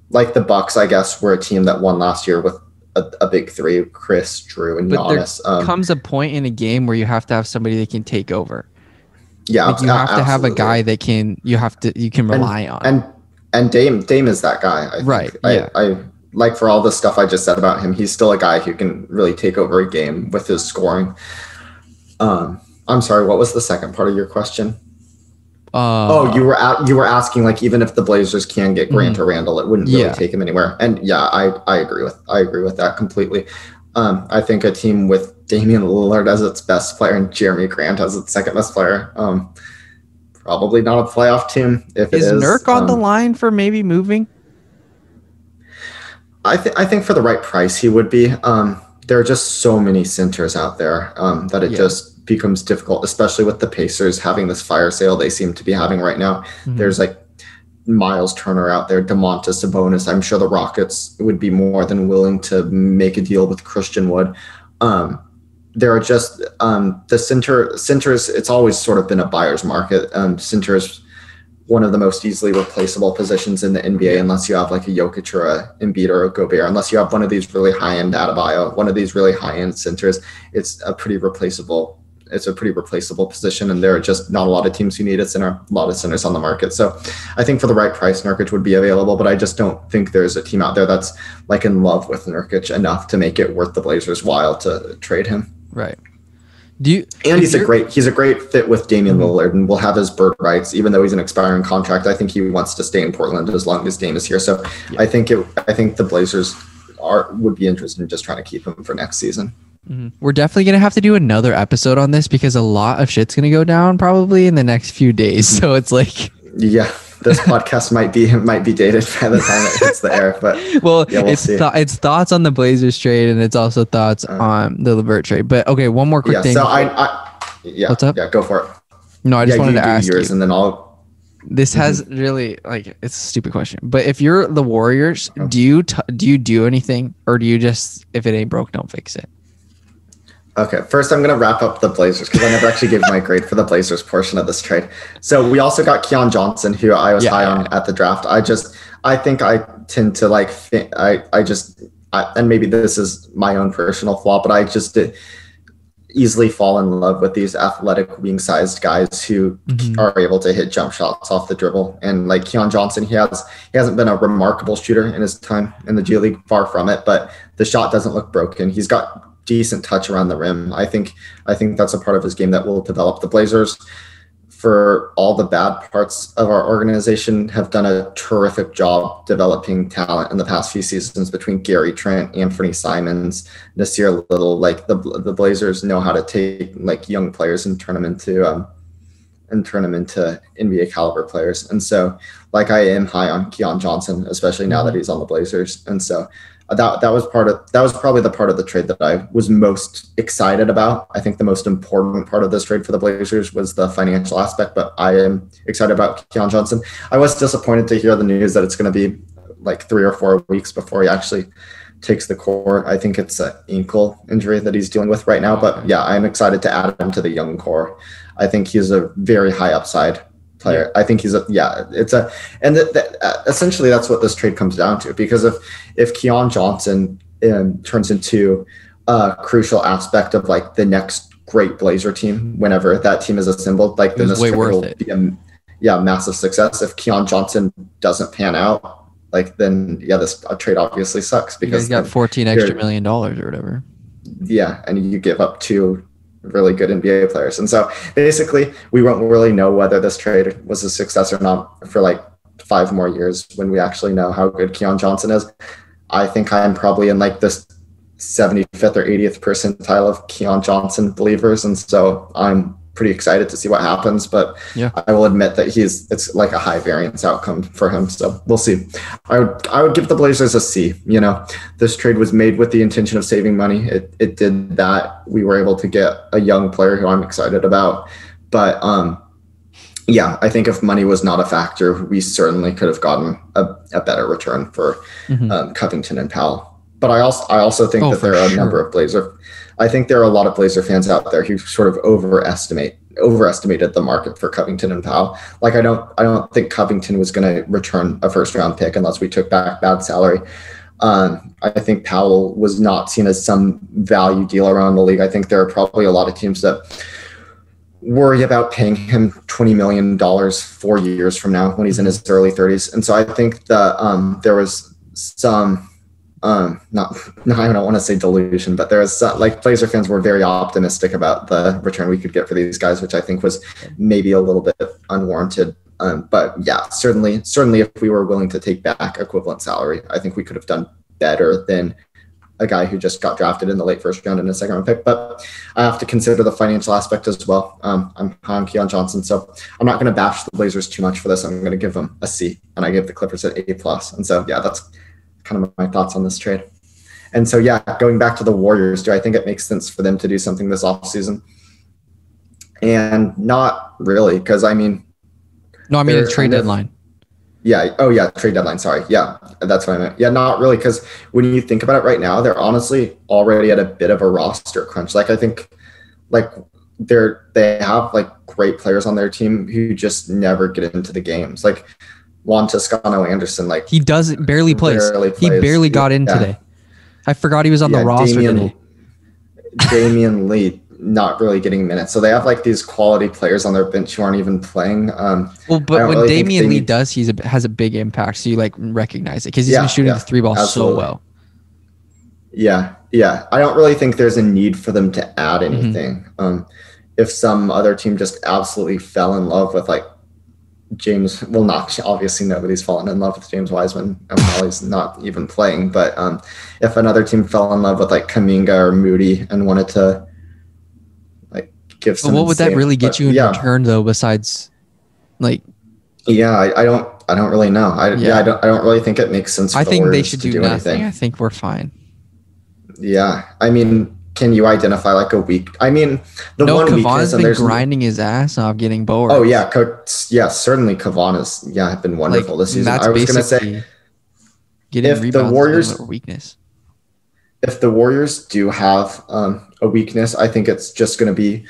B: Like the Bucks, I guess, were a team that won last year with a big 3: Chris, Drew, and Giannis.
A: There comes a point in a game where you have to have somebody that can take over.
B: Yeah,
A: like you have to have a guy that you can rely on.
B: And Dame is that guy. I like for all the stuff I just said about him, he's still a guy who can really take over a game with his scoring. I'm sorry, what was the second part of your question? You were asking like even if the Blazers can get Grant or Randall, it wouldn't really take him anywhere. And yeah, I agree with that completely. I think a team with Damian Lillard as its best player and Jeremy Grant as its second best player, probably not a playoff team. If it is
A: Nurk on the line for maybe moving?
B: I think for the right price he would be. There are just so many centers out there that it just becomes difficult, especially with the Pacers having this fire sale they seem to be having right now. Mm-hmm. There's like Miles Turner out there, Domantas Sabonis. I'm sure the Rockets would be more than willing to make a deal with Christian Wood. There are just the centers. It's always sort of been a buyer's market. Center is one of the most easily replaceable positions in the NBA, unless you have like a Jokic or a Embiid or a Gobert. Unless you have one of these really high-end Adebayo, one of these really high-end centers, it's a pretty replaceable position, and there are just not a lot of teams who need a center, a lot of centers on the market. So I think for the right price, Nurkic would be available, but I just don't think there's a team out there that's like in love with Nurkic enough to make it worth the Blazers' while to trade him.
A: Right.
B: He's a great fit with Damian Lillard, and will have his bird rights, even though he's an expiring contract. I think he wants to stay in Portland as long as Dame is here. So I think the Blazers would be interested in just trying to keep him for next season.
A: Mm-hmm. We're definitely going to have to do another episode on this because a lot of shit's going to go down probably in the next few days. So it's like,
B: this podcast might be dated by the time it hits the air, but we'll see.
A: It's thoughts on the Blazers trade, and it's also thoughts on the LeVert trade. But okay, one more quick thing.
B: So
A: what's up?
B: Yeah, go for it.
A: No, I just wanted to ask
B: yours, and then
A: this has really it's a stupid question, but if you're the Warriors, do you do anything, or do you just, if it ain't broke, don't fix it?
B: Okay, first I'm going to wrap up the Blazers because I never actually gave my grade for the Blazers portion of this trade. So we also got Keon Johnson, who I was high on at the draft. I think I tend to and maybe this is my own personal flaw, but I just easily fall in love with these athletic wing-sized guys who are able to hit jump shots off the dribble. And like Keon Johnson, he hasn't been a remarkable shooter in his time in the G League, far from it, but the shot doesn't look broken. He's got decent touch around the rim. I think that's a part of his game that will develop. The Blazers, for all the bad parts of our organization, have done a terrific job developing talent in the past few seasons between Gary Trent, Anthony Simons, Nasir Little. Like the Blazers know how to take like young players and turn them into and turn them into NBA caliber players. And so, like, I am high on Keon Johnson, especially now that he's on the Blazers. And so that was probably the part of the trade that I was most excited about. I think the most important part of this trade for the Blazers was the financial aspect, but I am excited about Keon Johnson. I was disappointed to hear the news that it's going to be like 3 or 4 weeks before he actually takes the court. I think it's an ankle injury that he's dealing with right now, but yeah, I'm excited to add him to the young core. I think he's a very high upside player. I think essentially that's what this trade comes down to, because if Keon Johnson turns into a crucial aspect of like the next great Blazer team, whenever that team is assembled, like then this trade will be a massive success. If Keon Johnson doesn't pan out, like then this trade obviously sucks, because
A: you got $14 extra million or whatever.
B: Yeah, and you give up 2 really good NBA players. And so basically we won't really know whether this trade was a success or not for like 5 more years when we actually know how good Keon Johnson is. I think I'm probably in like this 75th or 80th percentile of Keon Johnson believers. And so I'm pretty excited to see what happens, but I will admit that it's like a high variance outcome for him. So we'll see. I would give the Blazers a C. You know, this trade was made with the intention of saving money. It did that. We were able to get a young player who I'm excited about, but I think if money was not a factor, we certainly could have gotten a better return for Covington and Powell. But I also think that there are a number of I think there are a lot of Blazer fans out there who sort of overestimated the market for Covington and Powell. Like I don't think Covington was going to return a first round pick unless we took back bad salary. I think Powell was not seen as some value deal around the league. I think there are probably a lot of teams that worry about paying him $20 million 4 years from now when he's in his early 30s. And so I think that there was some I don't want to say delusion, but there was like Blazer fans were very optimistic about the return we could get for these guys, which I think was maybe a little bit unwarranted. But yeah, certainly if we were willing to take back equivalent salary, I think we could have done better than a guy who just got drafted in the late first round and a second round pick. But I have to consider the financial aspect as well. I'm high on Keon Johnson, so I'm not going to bash the Blazers too much for this. I'm going to give them a C, and I give the Clippers an A+. And so yeah, that's kind of my thoughts on this trade. And so, going back to the Warriors, do I think it makes sense for them to do something this offseason? And not really, because
A: it's trade deadline.
B: Trade deadline. Sorry. Yeah, that's what I meant. Yeah, not really, because when you think about it right now, they're honestly already at a bit of a roster crunch. Like I think, like they have like great players on their team who just never get into the games. Like Juan Toscano-Anderson, like
A: he barely plays. He barely got in today. I forgot he was on the roster today.
B: Damian Lee not really getting minutes. So they have like these quality players on their bench who aren't even playing.
A: But when Damian Lee does, has a big impact. So you like recognize it because he's been shooting the 3 ball so well. Yeah.
B: I don't really think there's a need for them to add anything. If some other team just absolutely fell in love with like James, not obviously nobody's fallen in love with James Wiseman. He's not even playing. But if another team fell in love with like Kuminga or Moody and wanted to like give some,
A: what would that really get you in return though? Besides, like,
B: I don't really know. I don't really think it makes sense.
A: I think they should do nothing. Anything. I think we're fine.
B: Yeah, can you identify like a week? The one weakness,
A: and there's grinding his ass off, getting bored.
B: Oh yeah, certainly Kavan has been wonderful this season. I was gonna say, if the Warriors weakness, if the Warriors do have a weakness, I think it's just gonna be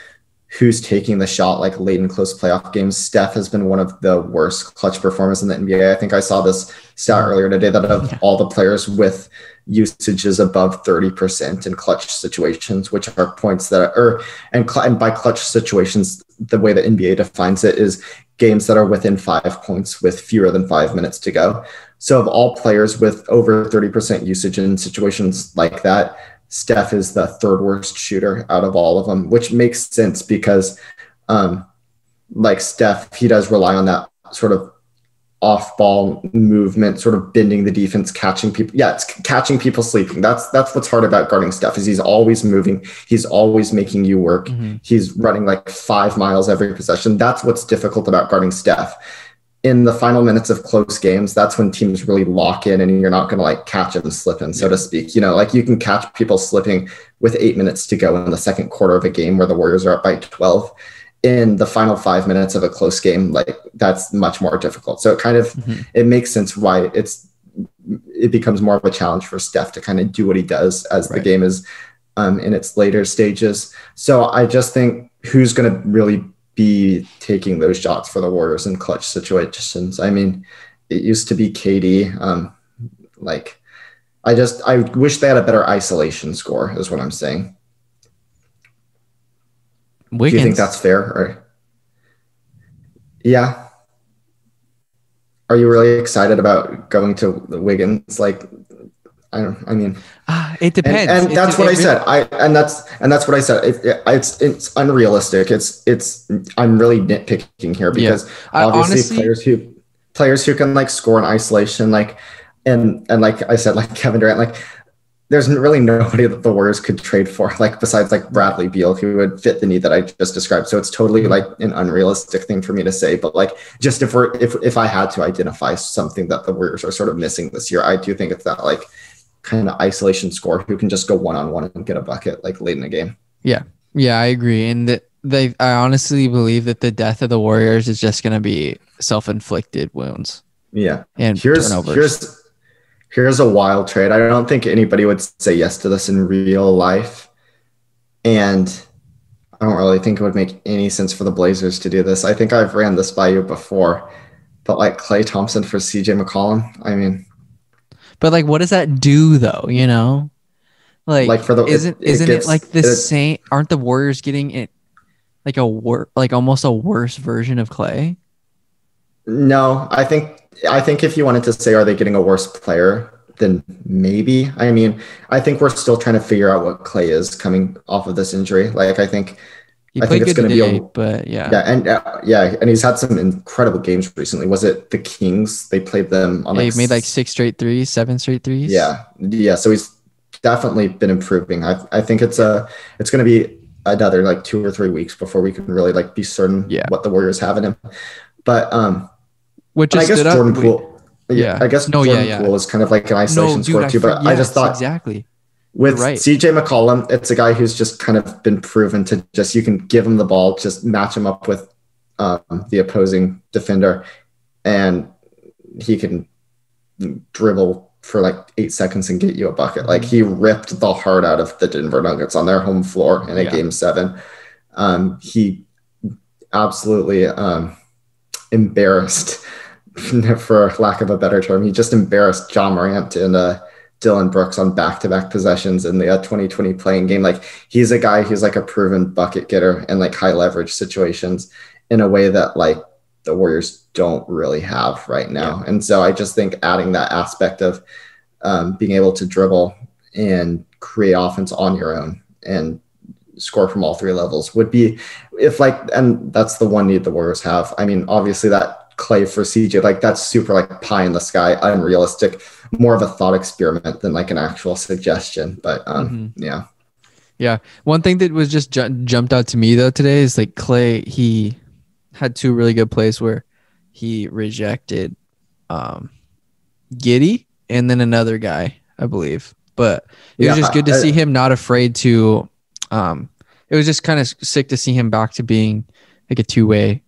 B: who's taking the shot like late in close playoff games. Steph has been one of the worst clutch performers in the NBA. I think I saw this stat earlier today that of all the players with usages above 30% in clutch situations, which are points that are, and by clutch situations, the way the NBA defines it is games that are within 5 points with fewer than 5 minutes to go. So of all players with over 30% usage in situations like that, Steph is the 3rd worst shooter out of all of them, which makes sense because like Steph, he does rely on that sort of off ball movement, sort of bending the defense, catching people. Yeah, it's catching people sleeping. That's what's hard about guarding Steph is he's always moving. He's always making you work. He's running like 5 miles every possession. That's what's difficult about guarding Steph. In the final minutes of close games, that's when teams really lock in and you're not going to like catch them slipping, so to speak. You know, like you can catch people slipping with 8 minutes to go in the second quarter of a game where the Warriors are up by 12. In the final 5 minutes of a close game, like that's much more difficult. So it kind of, it makes sense why it becomes more of a challenge for Steph to kind of do what he does as the game is in its later stages. So I just think who's going to really be taking those shots for the Warriors in clutch situations. I mean, it used to be KD. I wish they had a better isolation score is what I'm saying.
A: Wiggins.
B: Do you think that's fair? Or yeah. Are you really excited about going to the Wiggins? Like,
A: it depends.
B: And that's what I said. That's what I said. It's unrealistic. I'm really nitpicking here because obviously honestly, players who can like score in isolation, like, and like I said, like Kevin Durant, like there's really nobody that the Warriors could trade for, like besides like Bradley Beal, who would fit the need that I just described. So it's totally like an unrealistic thing for me to say, but like just if I had to identify something that the Warriors are sort of missing this year, I do think it's that like kind of isolation score who can just go one-on-one and get a bucket like late in the game.
A: Yeah, I agree. And I honestly believe that the death of the Warriors is just going to be self-inflicted wounds.
B: Yeah.
A: And turnovers.
B: Here's a wild trade. I don't think anybody would say yes to this in real life. And I don't really think it would make any sense for the Blazers to do this. I think I've ran this by you before, but like Klay Thompson for CJ McCollum. I mean,
A: but like, what does that do though? You know, like for the, isn't it like the same? Aren't the Warriors getting it like almost a worse version of Klay?
B: No, I think if you wanted to say, are they getting a worse player, then maybe. I mean, I think we're still trying to figure out what Klay is coming off of this injury. Like, I think it's going to be
A: but yeah.
B: And he's had some incredible games recently. Was it the Kings? They played them on.
A: He made like 6 straight threes, 7 straight threes.
B: Yeah. So he's definitely been improving. I think it's going to be another like 2 or 3 weeks before we can really like be certain what the Warriors have in him. But I guess Jordan Poole. I guess Jordan Poole is kind of like an isolation score too. But I just thought
A: exactly
B: with CJ McCollum, it's a guy who's just kind of been proven to just, you can give him the ball, just match him up with the opposing defender, and he can dribble for like 8 seconds and get you a bucket. Like he ripped the heart out of the Denver Nuggets on their home floor in a game 7. He absolutely embarrassed, for lack of a better term. He just embarrassed John Morant and Dylan Brooks on back-to-back possessions in the 2020 playing game. Like he's a guy who's like a proven bucket getter in like high leverage situations in a way that like the Warriors don't really have right now. And so I just think adding that aspect of being able to dribble and create offense on your own and score from all 3 levels would be and that's the one need the Warriors have. I mean, obviously that Klay for CJ, like that's super like pie in the sky, unrealistic, more of a thought experiment than like an actual suggestion. But yeah.
A: One thing that was just jumped out to me though today is like Klay, he had 2 really good plays where he rejected Giddey and then another guy, I believe. But it was just good to see him not afraid to it was just kind of sick to see him back to being like a 2-way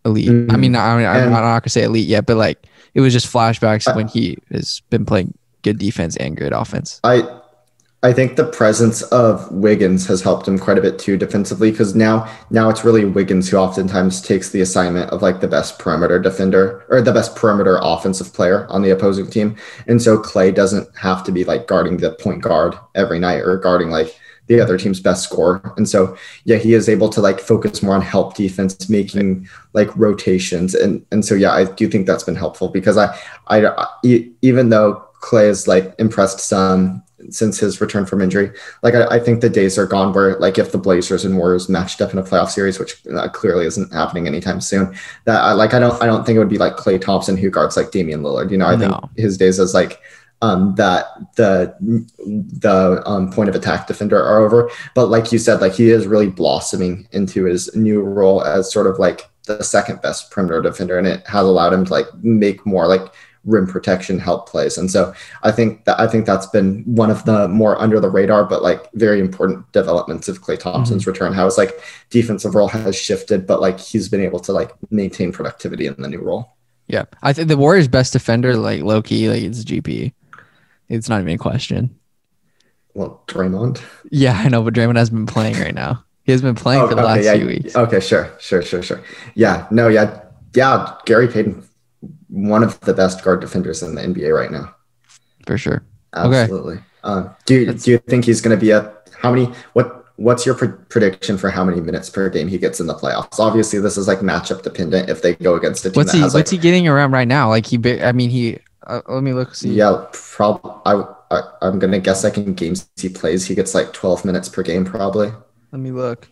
A: elite. I mean, I'm not gonna say elite yet, but like it was just flashbacks when he has been playing good defense and great offense.
B: I think the presence of Wiggins has helped him quite a bit too defensively, because now it's really Wiggins who oftentimes takes the assignment of like the best perimeter defender or the best perimeter offensive player on the opposing team. And so Klay doesn't have to be like guarding the point guard every night or guarding like the other team's best scorer. And so, he is able to like focus more on help defense, making like rotations. And so, I do think that's been helpful, because I even though Klay has like impressed some since his return from injury. Like I think the days are gone where like if the Blazers and Warriors matched up in a playoff series, which clearly isn't happening anytime soon, that I don't think it would be like Klay Thompson who guards like Damian Lillard. You know, I think his days as like that the point of attack defender are over. But like you said, like he is really blossoming into his new role as sort of like the second best perimeter defender, and it has allowed him to like make more like rim protection help plays. And so I think that's been one of the more under the radar but like very important developments of Klay Thompson's return. How his like defensive role has shifted, but like he's been able to like maintain productivity in the new role.
A: Yeah, I think the Warriors' best defender, like low key, like it's GP. It's not even a question.
B: Well, Draymond.
A: Yeah, I know, but Draymond hasn't been playing right now. He has been playing for the last few weeks.
B: Okay, sure. Yeah, no, yeah. Gary Payton, one of the best guard defenders in the NBA right now.
A: For sure.
B: Absolutely. Okay. Do you think he's going to be what's your prediction for how many minutes per game he gets in the playoffs? Obviously, this is like matchup dependent if they go against a team
A: what's he getting around right now? Like let me look. See.
B: Yeah, I'm going to guess like in games he plays, he gets like 12 minutes per game probably.
A: Let me look.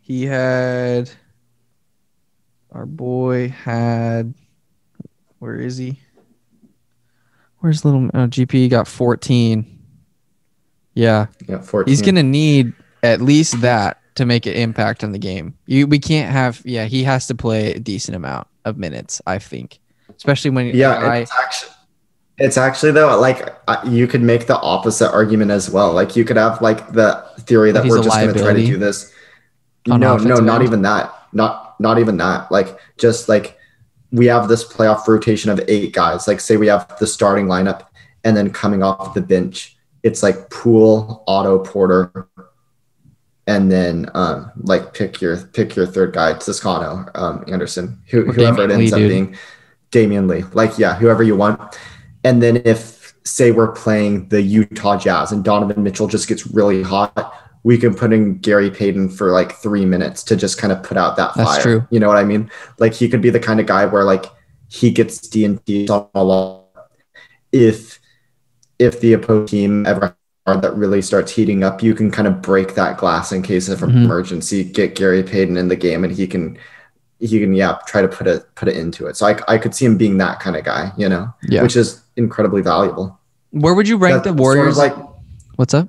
A: Where is he? Where's little GP? Got 14. Yeah. 14. He's going to need at least that to make an impact on the game. We can't have, he has to play a decent amount of minutes, I think. Especially when
B: it's actually though, like you could make the opposite argument as well. Like you could have like the theory that we're just going to try to do this. No, not even that. Not even that. Like just like we have this playoff rotation of 8 guys. Like say we have the starting lineup and then coming off the bench, it's like Poole, Otto Porter, and then like pick your third guy, Toscano, Anderson, whoever it ends up being, Damian Lee. Like whoever you want. And then if say we're playing the Utah Jazz and Donovan Mitchell just gets really hot, we can put in Gary Payton for like 3 minutes to just kind of put out that fire.
A: That's true.
B: You know what I mean? Like he could be the kind of guy where like he gets D&D on a lot. If the opposing team ever that really starts heating up, you can kind of break that glass in case of emergency, get Gary Payton in the game, and he can try to put it into it. So I could see him being that kind of guy, you know, which is incredibly valuable.
A: Where would you rank the Warriors? Sort of like, what's up?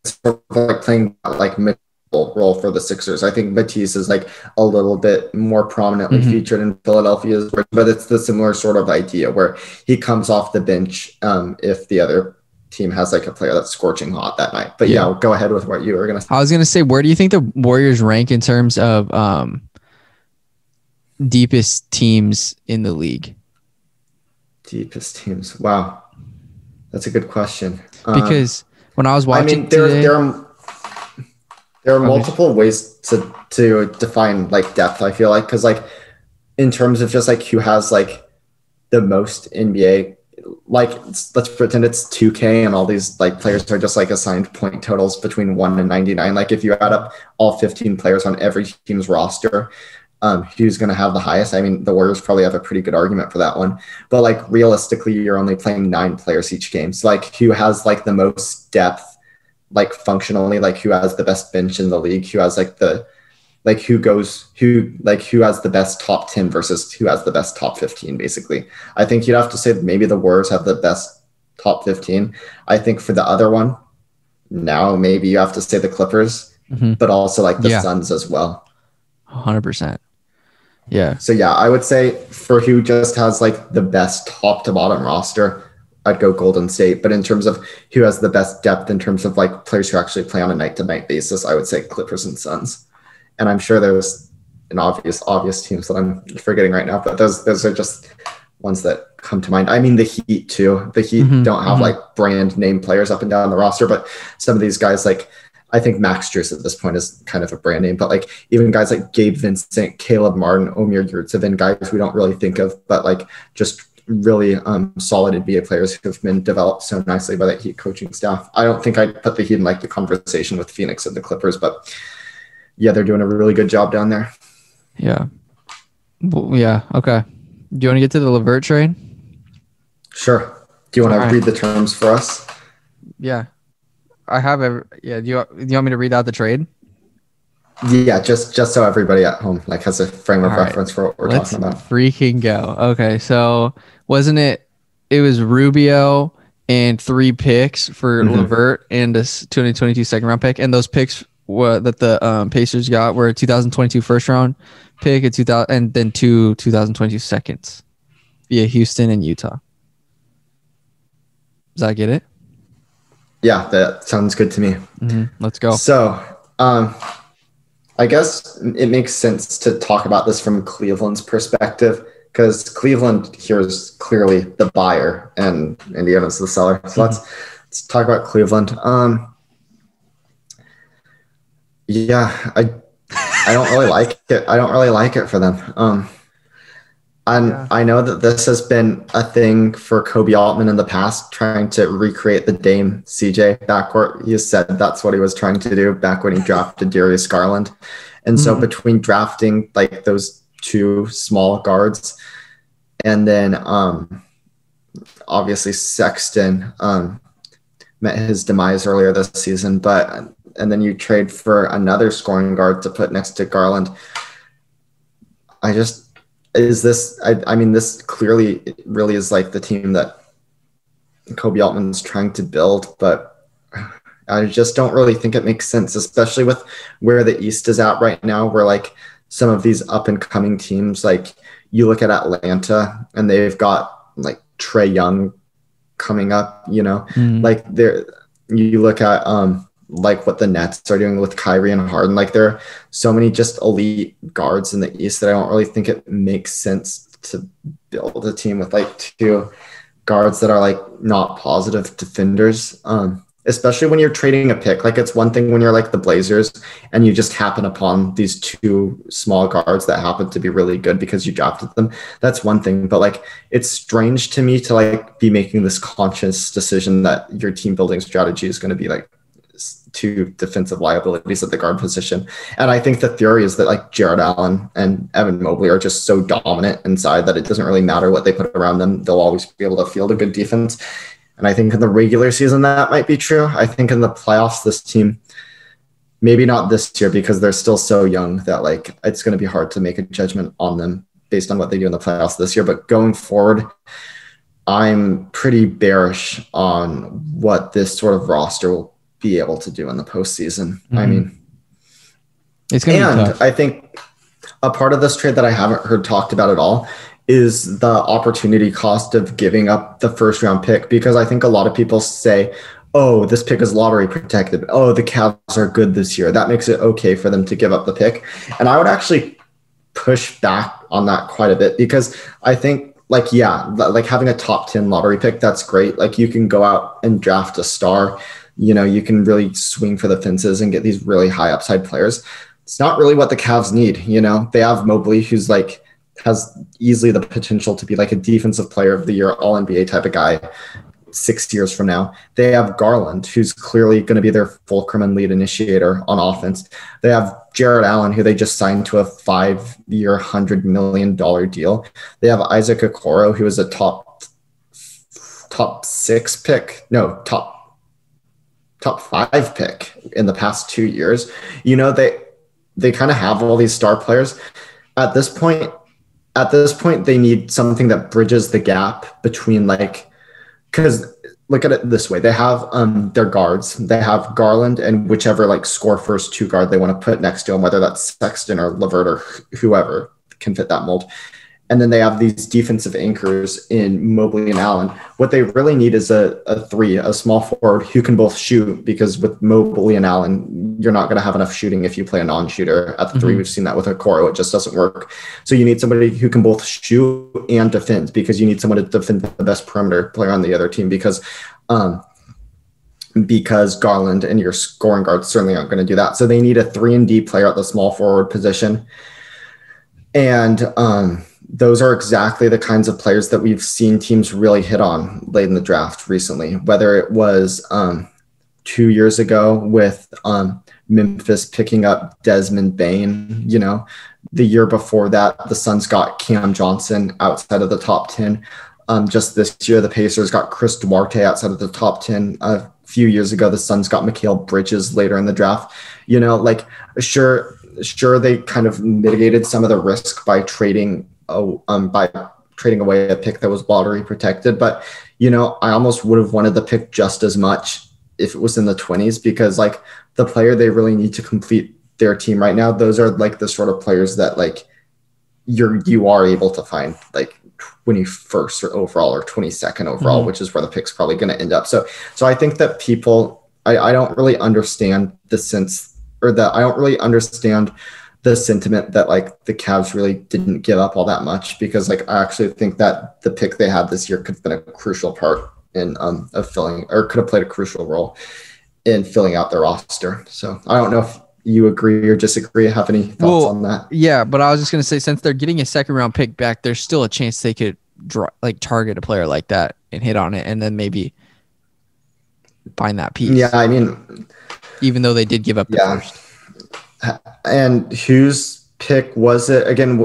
B: Sort of like playing like middle role for the Sixers. I think Matisse is like a little bit more prominently featured in Philadelphia, but it's the similar sort of idea where he comes off the bench if the other team has like a player that's scorching hot that night. But go ahead with what you were going to say.
A: I was going to say, where do you think the Warriors rank in terms of deepest teams in the league?
B: Deepest teams. Wow. That's a good question.
A: Because when I was watching
B: there are multiple ways to define like depth, I feel like, because like in terms of just like who has like the most NBA, like let's pretend it's 2K and all these like players are just like assigned point totals between 1 and 99. Like if you add up all 15 players on every team's roster, who's going to have the highest? I mean, the Warriors probably have a pretty good argument for that one, but like realistically, you're only playing 9 players each game. So like who has like the most depth, like functionally, like who has the best bench in the league, who has like who has the best top 10 versus who has the best top 15, basically. I think you'd have to say that maybe the Warriors have the best top 15. I think for the other one, now maybe you have to say the Clippers, but also like the Suns as well.
A: 100%. Yeah.
B: So I would say for who just has like the best top to bottom roster, I'd go Golden State. But in terms of who has the best depth in terms of like players who actually play on a night to night basis, I would say Clippers and Suns. And I'm sure there's an obvious teams that I'm forgetting right now, but those are just ones that come to mind. I mean, the Heat too. The Heat don't have like brand name players up and down the roster, but some of these guys, like I think Max Strus at this point is kind of a brand name, but like even guys like Gabe Vincent, Caleb Martin, Omer Yurtseven, guys we don't really think of, but like just really solid NBA players who have been developed so nicely by that Heat coaching staff. I don't think I'd put the Heat in like the conversation with Phoenix and the Clippers, but they're doing a really good job down there.
A: Yeah. Well, yeah. Okay. Do you want to get to the LeVert trade?
B: Sure. Do you want to read the terms for us?
A: Yeah, I have. Yeah, do you want me to read out the trade?
B: Yeah, just so everybody at home like has a frame of reference for what we're talking about.
A: Freaking go. Okay, so wasn't it? It was Rubio and 3 picks for LeVert and a 2022 second round pick, and those picks that the Pacers got were a 2022 first round pick, a 2000, and then 2 2022 seconds via Houston and Utah. Does that get it?
B: Yeah, that sounds good to me.
A: Let's go.
B: So, I guess it makes sense to talk about this from Cleveland's perspective, because Cleveland here is clearly the buyer and Indiana's the seller. So let's talk about Cleveland. Yeah, I don't really like it. I don't really like it for them. I know that this has been a thing for Kobe Altman in the past, trying to recreate the Dame CJ backcourt. He said that's what he was trying to do back when he drafted Darius Garland. And so between drafting like those 2 small guards and then obviously Sexton met his demise earlier this season, and then you trade for another scoring guard to put next to Garland. I mean, this clearly really is like the team that Kobe Altman's trying to build, but I just don't really think it makes sense, especially with where the East is at right now, where like some of these up and coming teams, like you look at Atlanta and they've got like Trae Young coming up, like you look at like what the Nets are doing with Kyrie and Harden. Like there are so many just elite guards in the East that I don't really think it makes sense to build a team with like 2 guards that are like not positive defenders. Especially when you're trading a pick. Like it's one thing when you're like the Blazers and you just happen upon these 2 small guards that happen to be really good because you drafted them. That's one thing. But like it's strange to me to like be making this conscious decision that your team building strategy is going to be like 2 defensive liabilities at the guard position. And I think the theory is that like Jared Allen and Evan Mobley are just so dominant inside that it doesn't really matter what they put around them. They'll always be able to field a good defense. And I think in the regular season, that might be true. I think in the playoffs, this team, maybe not this year because they're still so young that like it's going to be hard to make a judgment on them based on what they do in the playoffs this year. But going forward, I'm pretty bearish on what this sort of roster will be able to do in the postseason. I mean,
A: it's going to be tough.
B: I think a part of this trade that I haven't heard talked about at all is the opportunity cost of giving up the first round pick, because I think a lot of people say, oh, this pick is lottery protected. Oh, the Cavs are good this year. That makes it okay for them to give up the pick. And I would actually push back on that quite a bit, because I think like, yeah, like having a top 10 lottery pick, that's great. Like you can go out and draft a star, you can really swing for the fences and get these really high upside players. It's not really what the Cavs need. They have Mobley, who's like, has easily the potential to be like a defensive player of the year, all NBA type of guy 6 years from now. They have Garland, who's clearly going to be their fulcrum and lead initiator on offense. They have Jared Allen, who they just signed to a 5-year, $100 million deal. They have Isaac Okoro, who is a top 6 pick. No, top 5 pick in the past 2 years. They kind of have all these star players. At this point, they need something that bridges the gap between because look at it this way. They have their guards. They have Garland and whichever score first 2 guard they want to put next to him, whether that's Sexton or LeVert or whoever can fit that mold. And then they have these defensive anchors in Mobley and Allen. What they really need is a 3, a small forward who can both shoot, because with Mobley and Allen, you're not going to have enough shooting if you play a non-shooter at the 3. We've seen that with Okoro. It just doesn't work. So you need somebody who can both shoot and defend, because you need someone to defend the best perimeter player on the other team, because Garland and your scoring guards certainly aren't going to do that. So they need a 3-and-D player at the small forward position. And those are exactly the kinds of players that we've seen teams really hit on late in the draft recently, whether it was 2 years ago with Memphis picking up Desmond Bane. The year before that, the Suns got Cam Johnson outside of the top 10. Just this year, the Pacers got Chris Duarte outside of the top 10 few years ago, the Suns got Mikal Bridges later in the draft. You know, like sure they kind of mitigated some of the risk by trading away a pick that was lottery protected. But, you know, I almost would have wanted the pick just as much if it was in the 20s, because like the player they really need to complete their team right now, those are like the sort of players that like you are able to find like 21st or overall or 22nd overall, which is where the pick's probably going to end up. So I think that people, I don't really understand the sentiment that like the Cavs really didn't give up all that much, because like I actually think that the pick they had this year could have been a crucial part in of filling, or could have played a crucial role in filling out their roster. So I don't know if you agree or disagree. Have any thoughts on that?
A: Yeah, but I was just going to say, since they're getting a second round pick back, there's still a chance they could target a player like that and hit on it, and then maybe find that piece.
B: Yeah, I mean,
A: even though they did give up the first.
B: And whose pick was it again?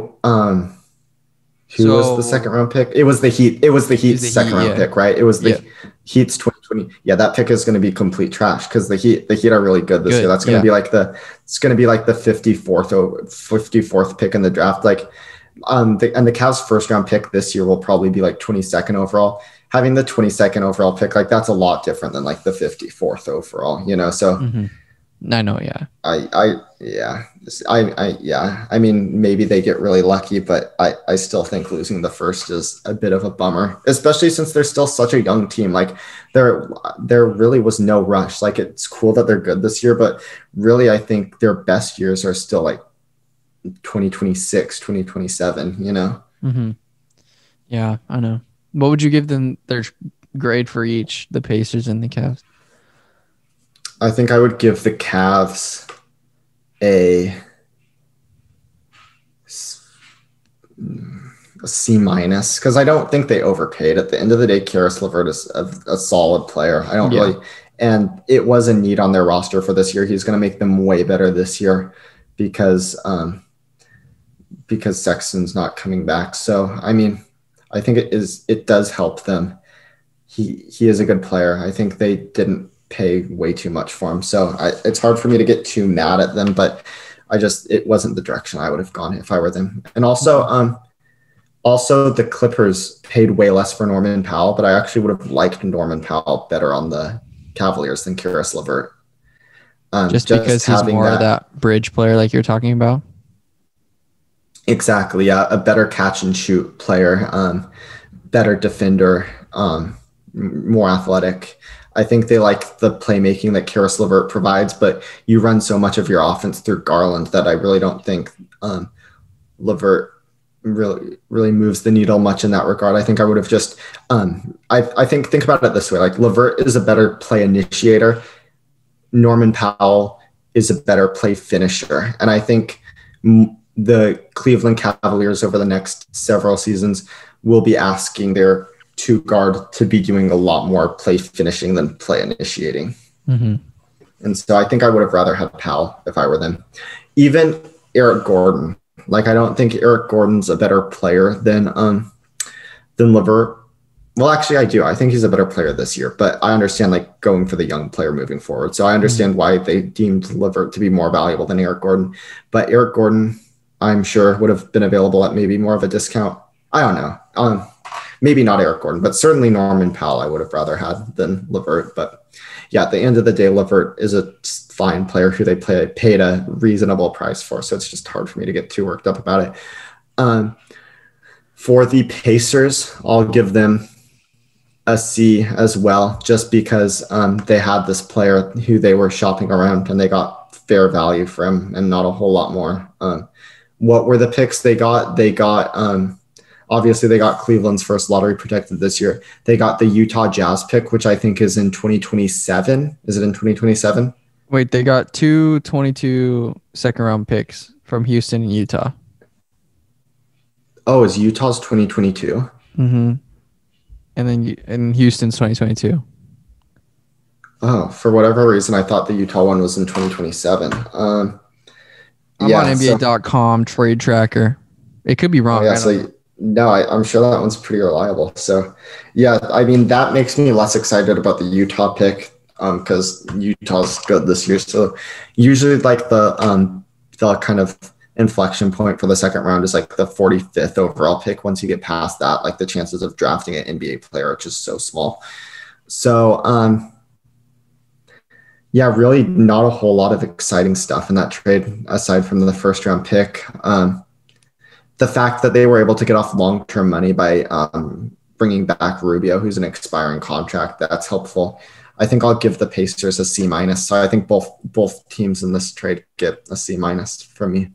B: Who was the second round pick? It was the Heat. It was the Heat's second round pick, right? It was the Heat's 2020. Yeah, that pick is going to be complete trash because the Heat are really good this year. That's going to be like the 54th pick in the draft. Like, and the Cavs' first round pick this year will probably be like 22nd overall. Having the 22nd overall pick, like that's a lot different than like the 54th overall, you know? So
A: I know. Yeah.
B: I mean, maybe they get really lucky, but I still think losing the first is a bit of a bummer, especially since they're still such a young team. Like there really was no rush. Like it's cool that they're good this year, but really I think their best years are still like 2026, 2027, you know?
A: Yeah, I know. What would you give them their grade for each, the Pacers and the Cavs?
B: I think I would give the Cavs a C minus, because I don't think they overpaid. At the end of the day, Caris LeVert is a solid player. I don't really, and it was a need on their roster for this year. He's going to make them way better this year because Sexton's not coming back. So I mean, I think it does help them. He is a good player. I think they didn't pay way too much for him. So it's hard for me to get too mad at them, but it wasn't the direction I would have gone if I were them. And also the Clippers paid way less for Norman Powell, but I actually would have liked Norman Powell better on the Cavaliers than Caris LeVert.
A: Just because he's more of that bridge player like you're talking about?
B: Exactly, yeah. A better catch and shoot player, better defender, more athletic. I think they like the playmaking that Caris LeVert provides, but you run so much of your offense through Garland that I really don't think LeVert really moves the needle much in that regard. I think I would have just I think about it this way. Like LeVert is a better play initiator. Norman Powell is a better play finisher. And I think the Cleveland Cavaliers over the next several seasons will be asking their two guard to be doing a lot more play finishing than play initiating. And so I think I would have rather had Powell if I were them. Even Eric Gordon. Like, I don't think Eric Gordon's a better player than LeVert. Well, actually, I do. I think he's a better player this year, but I understand like going for the young player moving forward. So I understand why they deemed LeVert to be more valuable than Eric Gordon. But Eric Gordon, I'm sure, would have been available at maybe more of a discount. I don't know. Maybe not Eric Gordon, but certainly Norman Powell I would have rather had than LeVert. But yeah, at the end of the day, LeVert is a fine player who they paid a reasonable price for. So it's just hard for me to get too worked up about it. For the Pacers, I'll give them a C as well, just because they had this player who they were shopping around and they got fair value for him and not a whole lot more. What were the picks they got? Obviously, they got Cleveland's first lottery protected this year. They got the Utah Jazz pick, which I think is in 2027. Is it in 2027?
A: Wait, they got 2 second-round picks from Houston and Utah.
B: Oh, is Utah's 2022?
A: And then Houston's 2022.
B: Oh, for whatever reason, I thought the Utah one was in 2027. I'm on
A: NBA.com trade tracker. It could be wrong.
B: No, I'm sure that one's pretty reliable. So, yeah, I mean, that makes me less excited about the Utah pick. because Utah's good this year. So usually like the kind of inflection point for the second round is like the 45th overall pick. Once you get past that, like the chances of drafting an NBA player are just so small. So yeah, really not a whole lot of exciting stuff in that trade aside from the first round pick. The fact that they were able to get off long-term money by bringing back Rubio, who's an expiring contract, that's helpful. I think I'll give the Pacers a C-. So I think both teams in this trade get a C- from me.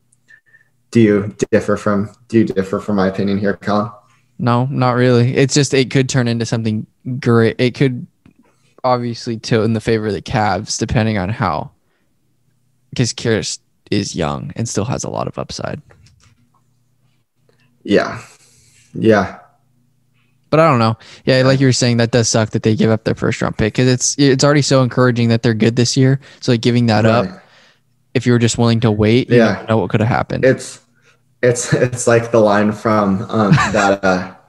B: Do you differ from my opinion here, Kellan?
A: No, not really. It's just it could turn into something great. It could obviously tilt in the favor of the Cavs, depending on how, because Caris is young and still has a lot of upside.
B: Yeah.
A: But I don't know. Yeah, like you were saying, that does suck that they give up their first round pick, because it's already so encouraging that they're good this year. So like giving that up, if you were just willing to wait, you never know what could have happened.
B: It's like the line from that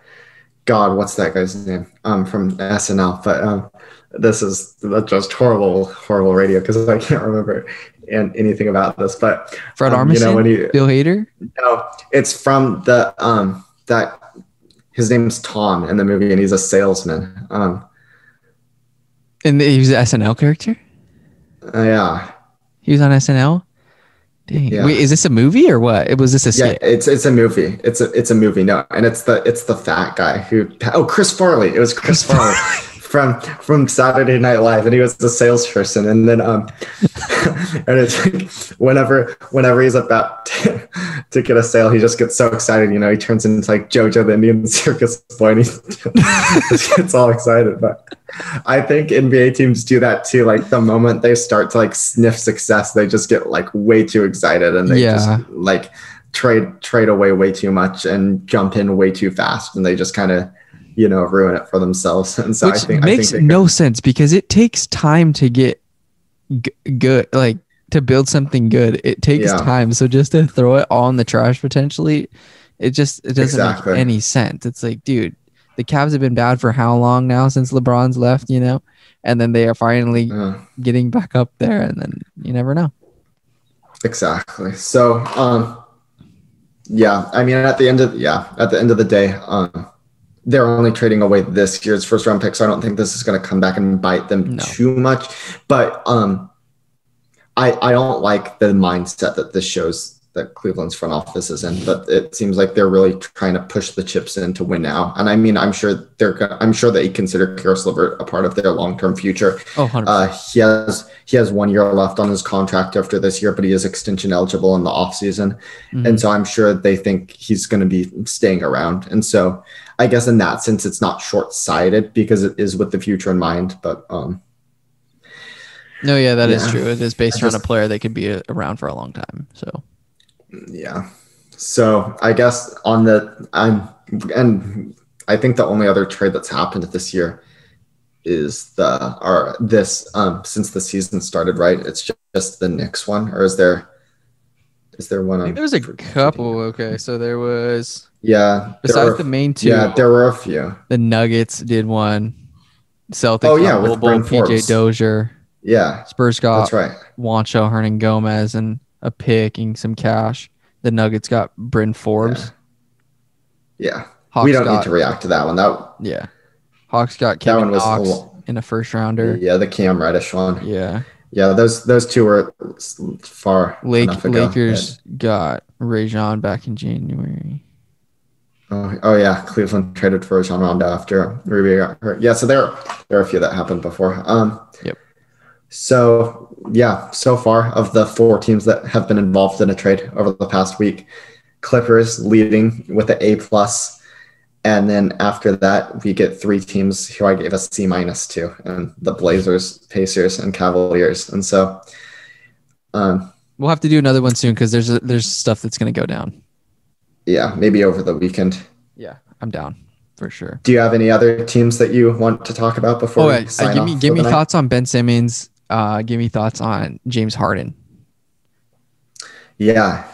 B: God, what's that guy's name? From SNL, but this is just horrible radio because I can't remember anything about this. But
A: Fred Armisen, Bill Hader.
B: No, it's from the that his name's Tom in the movie, and he's a salesman.
A: And he was an SNL character.
B: Yeah,
A: he was on SNL. Dang. Yeah. Wait, is this a movie or what? Was this a skit?
B: Yeah, it's a movie. It's a movie. No, and it's the fat guy who. Oh, Chris Farley. It was Chris Farley from Saturday Night Live, and he was the salesperson. And then and it's like whenever he's about to get a sale, he just gets so excited. He turns into like JoJo the Indian Circus Boy, and he just gets all excited. But I think NBA teams do that too. Like the moment they start to like sniff success, they just get like way too excited, and they just like trade away way too much and jump in way too fast, and they just kind of ruin it for themselves. And so
A: Which makes no sense, because it takes time to get good, like to build something good. It takes time. So just to throw it all in the trash potentially, it doesn't make any sense. It's like, dude, the Cavs have been bad for how long now since LeBron's left, and then they are finally getting back up there, and then you never know.
B: Exactly. So, I mean, at the end of the day, they're only trading away this year's first round pick, so I don't think this is going to come back and bite them too much. But I don't like the mindset that this shows that Cleveland's front office is in. But it seems like they're really trying to push the chips in to win now. And I mean, I'm sure they consider Caris LeVert a part of their long-term future.
A: Oh, 100%.
B: He has 1 year left on his contract after this year, but he is extension eligible in the offseason. Mm-hmm. And so I'm sure they think he's going to be staying around. And so I guess in that sense, it's not short-sighted because it is with the future in mind. But
A: no, yeah, that is true. It is based around a player that could be around for a long time. So
B: yeah. So I guess and I think the only other trade that's happened this year is since the season started, right? It's just the Knicks one, or is there one? I think
A: there was a couple. Okay, so there was.
B: Yeah.
A: Besides the main two.
B: Yeah, there were a few.
A: The Nuggets did one. Celtics.
B: With Bryn Forbes.
A: PJ Dozier.
B: Yeah.
A: Spurs got
B: that's right.
A: Juancho Hernan-Gomez and a pick and some cash. The Nuggets got Bryn Forbes.
B: Yeah. We don't need to react to that one.
A: Hawks got Kevin Knox in a first rounder.
B: Yeah, the Cam Reddish one.
A: Yeah.
B: Yeah, those two were far enough ago.
A: Lakers got Rajon back in January.
B: Oh yeah, Cleveland traded for Rajon Rondo after Rubio got hurt. Yeah, so there are a few that happened before.
A: Yep.
B: So yeah, so far of the 4 teams that have been involved in a trade over the past week, Clippers leading with an A+, and then after that we get 3 teams who I gave a C- to, and the Blazers, Pacers, and Cavaliers. And so
A: we'll have to do another one soon because there's stuff that's going to go down.
B: Yeah, maybe over the weekend.
A: Yeah, I'm down for sure.
B: Do you have any other teams that you want to talk about before we sign off?
A: Give me thoughts on Ben Simmons. Give me thoughts on James Harden.
B: Yeah,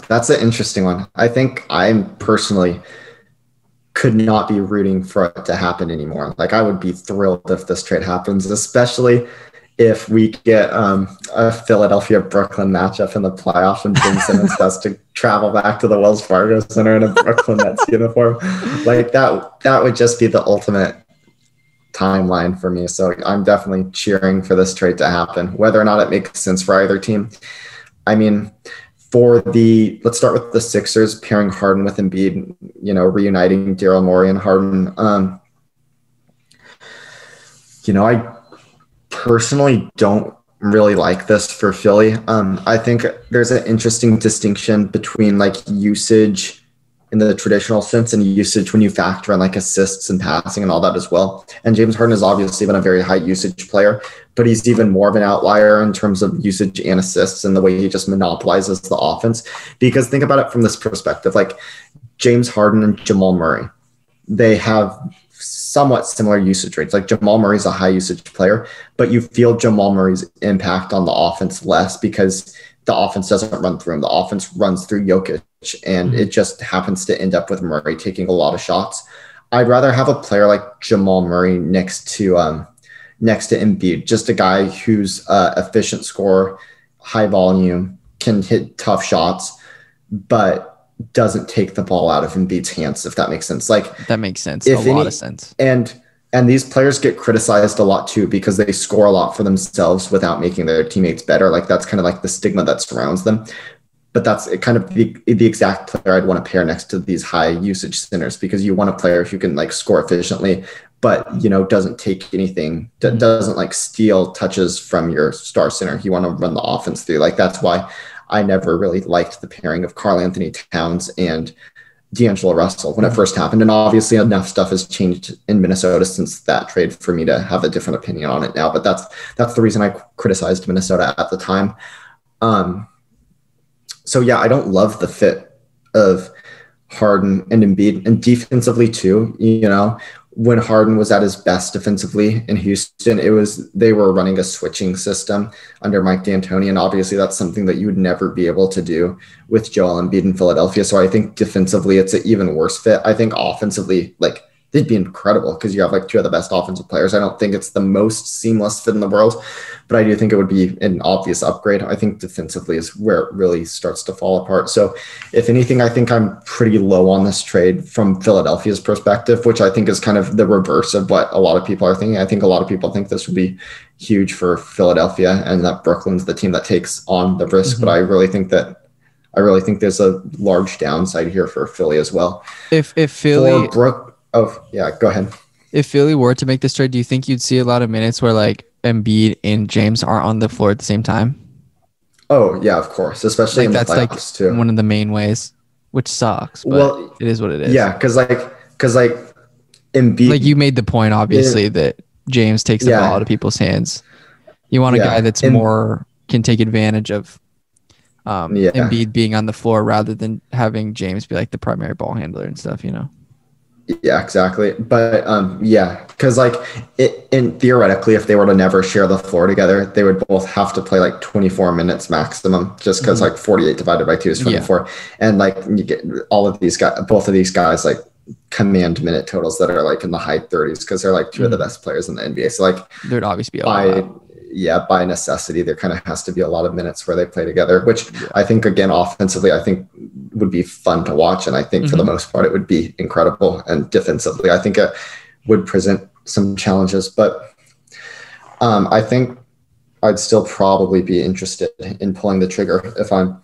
B: that's an interesting one. I think I personally could not be rooting for it to happen anymore. Like I would be thrilled if this trade happens, especially if we get a Philadelphia-Brooklyn matchup in the playoffs and Ben Simmons has to travel back to the Wells Fargo Center in a Brooklyn Nets uniform, like that would just be the ultimate timeline for me. So I'm definitely cheering for this trade to happen, whether or not it makes sense for either team. I mean, let's start with the Sixers pairing Harden with Embiid, reuniting Daryl Morey and Harden. I personally don't really like this for Philly. I think there's an interesting distinction between like usage in the traditional sense and usage when you factor in like assists and passing and all that as well. And James Harden has obviously been a very high usage player, but he's even more of an outlier in terms of usage and assists and the way he just monopolizes the offense. Because think about it from this perspective, like James Harden and Jamal Murray, they have somewhat similar usage rates. Like Jamal Murray's a high usage player, but you feel Jamal Murray's impact on the offense less because the offense doesn't run through him. The offense runs through Jokic, and it just happens to end up with Murray taking a lot of shots. I'd rather have a player like Jamal Murray next to Embiid, just a guy who's efficient scorer, high volume, can hit tough shots, but doesn't take the ball out of Embiid's hands, if that makes sense. Like
A: that makes sense. A lot of sense.
B: And these players get criticized a lot too because they score a lot for themselves without making their teammates better. Like that's kind of like the stigma that surrounds them. But that's kind of the exact player I'd want to pair next to these high usage centers, because you want a player who can like score efficiently, but doesn't take anything, doesn't like steal touches from your star center. You want to run the offense through. Like that's why I never really liked the pairing of Karl Anthony Towns and D'Angelo Russell when it first happened. And obviously enough stuff has changed in Minnesota since that trade for me to have a different opinion on it now. But that's the reason I criticized Minnesota at the time. So yeah, I don't love the fit of Harden and Embiid, and defensively too. When Harden was at his best defensively in Houston, they were running a switching system under Mike D'Antoni, and obviously that's something that you would never be able to do with Joel Embiid in Philadelphia. So I think defensively it's an even worse fit. I think offensively, like they'd be incredible because you have like two of the best offensive players. I don't think it's the most seamless fit in the world, but I do think it would be an obvious upgrade. I think defensively is where it really starts to fall apart. So if anything, I think I'm pretty low on this trade from Philadelphia's perspective, which I think is kind of the reverse of what a lot of people are thinking. I think a lot of people think this would be huge for Philadelphia and that Brooklyn's the team that takes on the risk. Mm-hmm. But I really think there's a large downside here for Philly as well.
A: If Philly...
B: Oh, yeah, go ahead.
A: If Philly were to make this trade, do you think you'd see a lot of minutes where like Embiid and James are on the floor at the same time?
B: Oh, yeah, of course, especially in the playoffs like too.
A: One of the main ways, which sucks, but it is what it is.
B: Yeah, because Embiid...
A: Like you made the point, obviously, that James takes the ball out of people's hands. You want a guy that's can take advantage of Embiid being on the floor rather than having James be like the primary ball handler and stuff,
B: Yeah, exactly. But because theoretically, if they were to never share the floor together, they would both have to play like 24 minutes maximum, just because like 48 divided by 2 is 24. Yeah. And like you get both of these guys like command minute totals that are like in the high 30s because they're like two of the best players in the NBA. So like
A: there'd obviously be
B: by necessity, there kind of has to be a lot of minutes where they play together, which I think, again, offensively, I think would be fun to watch. And I think for the most part, it would be incredible. And defensively, I think it would present some challenges. But I think I'd still probably be interested in pulling the trigger if I'm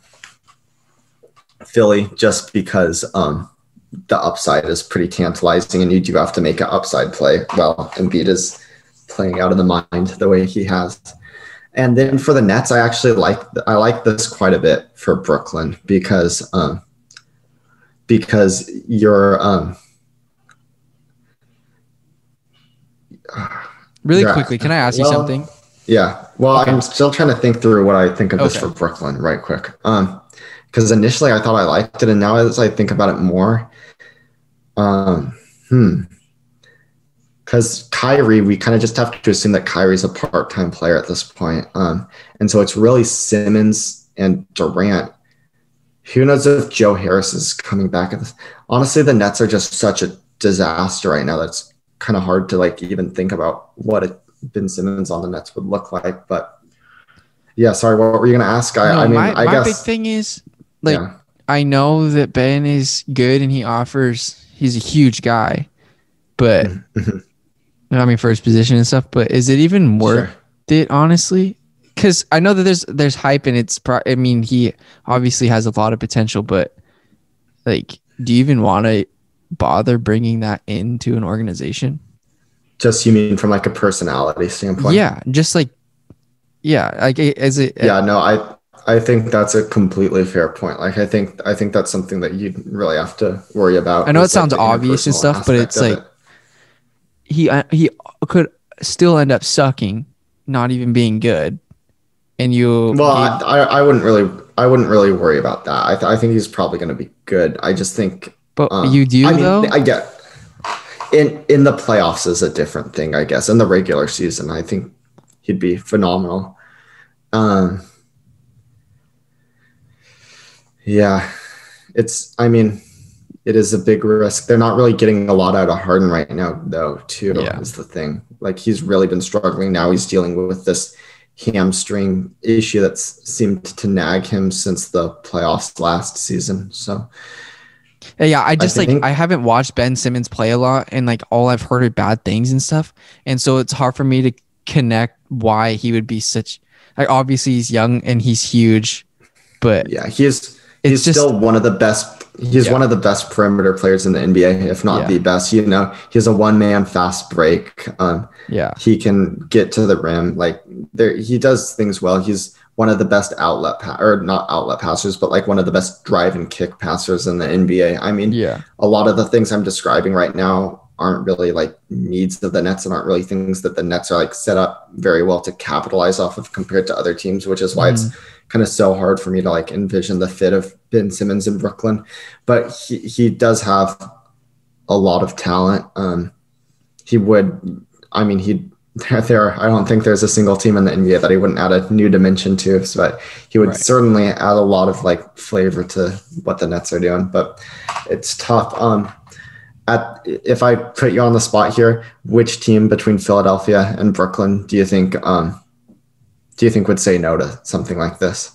B: Philly, just because the upside is pretty tantalizing and you do have to make an upside play. Well, Embiid is playing out of the mind the way he has. And then for the Nets, I actually like this quite a bit for Brooklyn because you're
A: really quickly. Can I ask you something?
B: Yeah. Well, okay. I'm still trying to think through what I think of this for Brooklyn right quick. Because initially I thought I liked it, and now as I think about it more, because Kyrie, we kind of just have to assume that Kyrie's a part-time player at this point. And so it's really Simmons and Durant. Who knows if Joe Harris is coming back at this? Honestly, the Nets are just such a disaster right now. That's kind of hard to like even think about what Ben Simmons on the Nets would look like. But yeah, sorry, what were you going to ask? I mean, I
A: my
B: guess
A: big thing is like I know that Ben is good and he's a huge guy, but I mean for his position and stuff. But is it even worth it, honestly? Because I know that there's hype and I mean he obviously has a lot of potential, but like, do you even want to bother bringing that into an organization?
B: Just you mean from like a personality standpoint?
A: Yeah, just like like is it?
B: Yeah, no, I think that's a completely fair point. Like I think that's something that you really have to worry about.
A: I know it sounds obvious and stuff, but it's like he could still end up sucking, not even being good. And
B: I wouldn't really worry about that. I think he's probably going to be good. I just think,
A: but you do though.
B: I get in the playoffs is a different thing, I guess. In the regular season, I think he'd be phenomenal. Yeah, it is a big risk. They're not really getting a lot out of Harden right now, though, too, is the thing. Like, he's really been struggling. Now he's dealing with this hamstring issue that's seemed to nag him since the playoffs last season. So,
A: yeah, I haven't watched Ben Simmons play a lot, and like all I've heard are bad things and stuff. And so it's hard for me to connect why he would be such, like, obviously he's young and he's huge, but
B: yeah, he's still one of the best. He's one of the best perimeter players in the NBA, if not the best. You know, he's a one-man fast break. He can get to the rim. Like he does things well. He's one of the best not outlet passers, but like one of the best drive and kick passers in the NBA. I mean, a lot of the things I'm describing right now aren't really like needs of the Nets and aren't really things that the Nets are like set up very well to capitalize off of compared to other teams, which is why it's kind of so hard for me to like envision the fit of Ben Simmons in Brooklyn. But he does have a lot of talent. I don't think there's a single team in the NBA that he wouldn't add a new dimension to, but he would certainly add a lot of like flavor to what the Nets are doing. But it's tough. If I put you on the spot here, which team between Philadelphia and Brooklyn do you think would say no to something like this?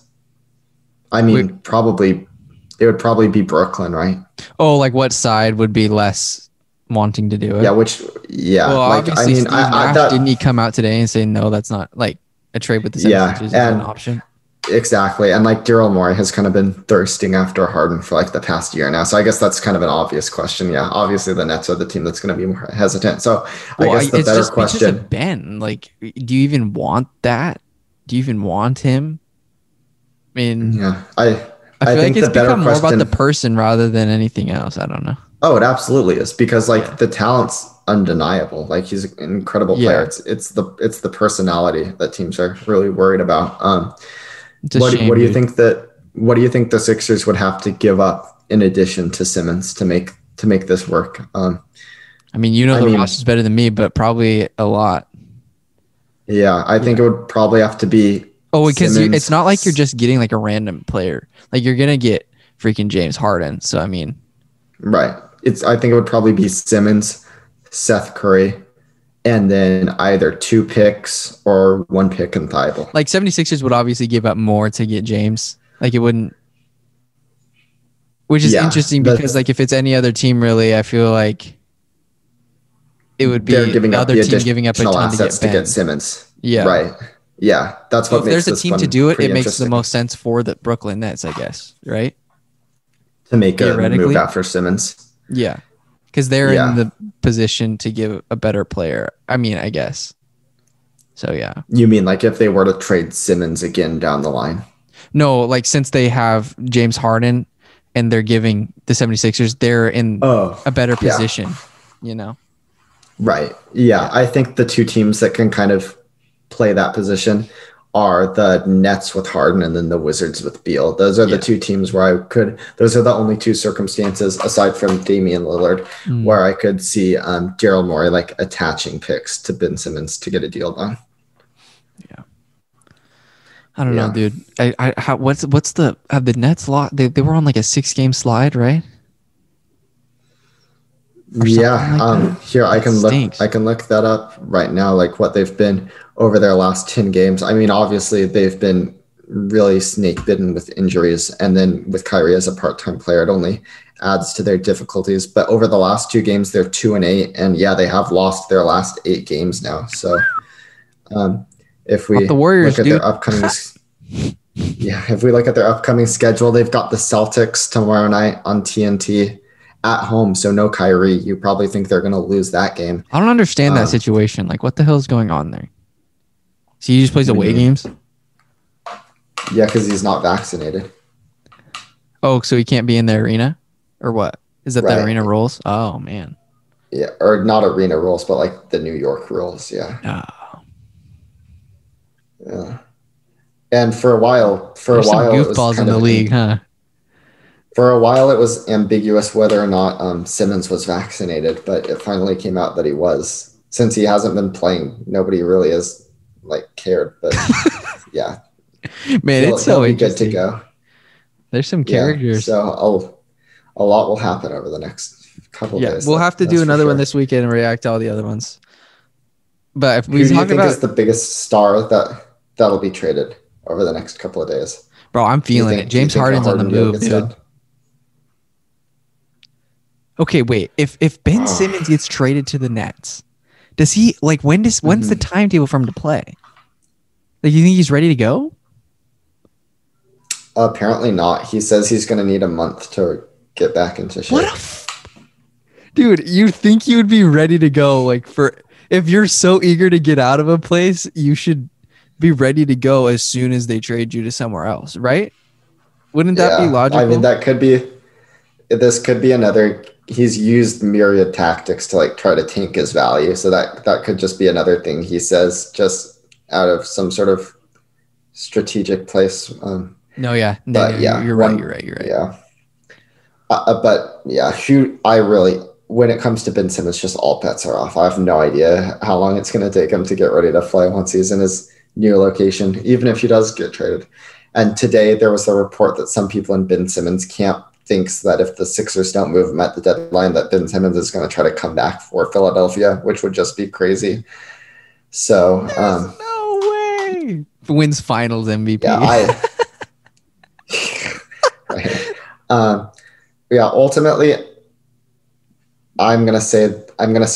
B: I mean, it would probably be Brooklyn, right?
A: Oh, like what side would be less wanting to do it?
B: Well, like,
A: obviously, Steve Nash, didn't he come out today and say no? That's not like a trade with the 76ers is an option.
B: Exactly. And like Daryl Morey has kind of been thirsting after Harden for like the past year now. So I guess that's kind of an obvious question. Yeah. Obviously the Nets are the team that's going to be more hesitant. So I guess the better question.
A: Because of Ben, like, do you even want that? Do you even want him? I mean, I feel like it's become more about the person rather than anything else. I don't know.
B: Oh, it absolutely is, because like the talent's undeniable. Like he's an incredible player. It's the personality that teams are really worried about. What do you think the Sixers would have to give up in addition to Simmons to make this work? I
A: mean, the roster's better than me, but probably a lot.
B: Yeah, I think it would probably have to be.
A: Oh, because it's not like you're just getting like a random player. Like you're gonna get freaking James Harden. So I mean,
B: right. I think it would probably be Simmons, Seth Curry, and then either 2 picks or 1 pick and Thibault.
A: Like 76ers would obviously give up more to get James. Like it wouldn't. Which is interesting because like if it's any other team, really, I feel like it would be the other team giving up a ton
B: assets to get Simmons.
A: Yeah.
B: Right. Yeah. That's what makes this.
A: If there's a team to do it, it makes the most sense for the Brooklyn Nets, I guess. Right.
B: To make a move after Simmons.
A: Yeah. Because they're in the position to give a better player. I mean, I guess. So, yeah.
B: You mean like if they were to trade Simmons again down the line?
A: No, like since they have James Harden and they're giving the 76ers, they're in a better position, you know?
B: Right. Yeah. I think the 2 teams that can kind of play that position are the Nets with Harden and then the Wizards with Beal. Those are the 2 teams where those are the only 2 circumstances aside from Damian Lillard where I could see Daryl Morey like attaching picks to Ben Simmons to get a deal done.
A: Yeah. I don't know, dude. Have the Nets lost? They were on like a 6-game slide, right? or something like that?
B: Here I can look that up right now, like what they've been over their last 10 games. I mean, obviously they've been really snake bitten with injuries, and then with Kyrie as a part-time player, it only adds to their difficulties. But over the last 2 games, they're 2-8, and they have lost their last 8 games now. So if we
A: the Warriors,
B: look at their upcoming if we look at their upcoming schedule, they've got the Celtics tomorrow night on TNT at home. So no Kyrie. You probably think they're going to lose that game.
A: I don't understand that situation. Like, what the hell is going on there? So he just plays away games?
B: Yeah, because he's not vaccinated.
A: Oh, so he can't be in the arena? Or what? Is that the arena rules? Oh, man.
B: Yeah, or not arena rules, but like the New York rules, yeah.
A: Oh.
B: Yeah. And for a while,
A: There's some goofballs in the league, huh?
B: For a while, it was ambiguous whether or not Simmons was vaccinated, but it finally came out that he was. Since he hasn't been playing, nobody really has cared. But yeah,
A: man, it's so interesting.
B: Good to go.
A: There's some characters.
B: So a lot will happen over the next couple of days.
A: We'll have to do another one this weekend and react to all the other ones. But if we
B: talk about, who do you think is the biggest star that'll be traded over the next couple of days?
A: Bro, I'm feeling it. James Harden's on the move, dude. Okay, wait. If Ben Simmons gets traded to the Nets, does he when's the timetable for him to play? Like, you think he's ready to go?
B: Apparently not. He says he's going to need a month to get back into shape.
A: Dude, you think you would be ready to go if you're so eager to get out of a place, you should be ready to go as soon as they trade you to somewhere else, right? Wouldn't that be logical?
B: I mean, this could be another. He's used myriad tactics to try to tank his value. So that could just be another thing he says, just out of some sort of strategic place.
A: You're right.
B: Yeah. When it comes to Ben Simmons, just all bets are off. I have no idea how long it's going to take him to get ready to play once he's in his new location, even if he does get traded. And today there was a report that some people in Ben Simmons' camp thinks that if the Sixers don't move him at the deadline, that Ben Simmons is going to try to come back for Philadelphia, which would just be crazy. So,
A: no way. Wins Finals MVP.
B: Ultimately, I'm gonna say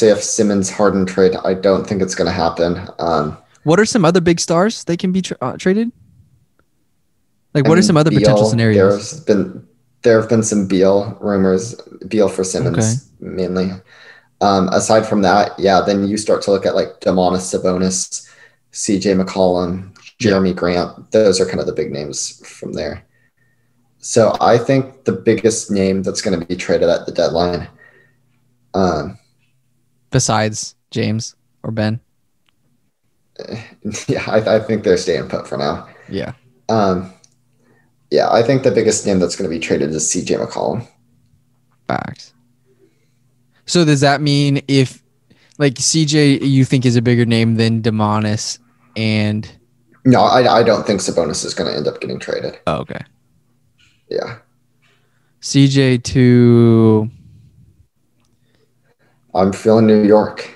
B: if Simmons Harden trade, I don't think it's gonna happen.
A: What are some other big stars they can be traded? What are some other potential scenarios?
B: There have been some Beal rumors, Beal for Simmons mainly. Aside from that, then you start to look at Domantas Sabonis, CJ McCollum, Jeremy Grant. Those are kind of the big names from there. So I think the biggest name that's going to be traded at the deadline,
A: besides James or Ben,
B: I think they're staying put for now. I think the biggest name that's going to be traded is CJ McCollum.
A: Facts. So does that mean if CJ you think is a bigger name than Domantas and?
B: No, I don't think Sabonis is going to end up getting traded.
A: Oh, okay.
B: Yeah.
A: CJ to.
B: I'm feeling New York.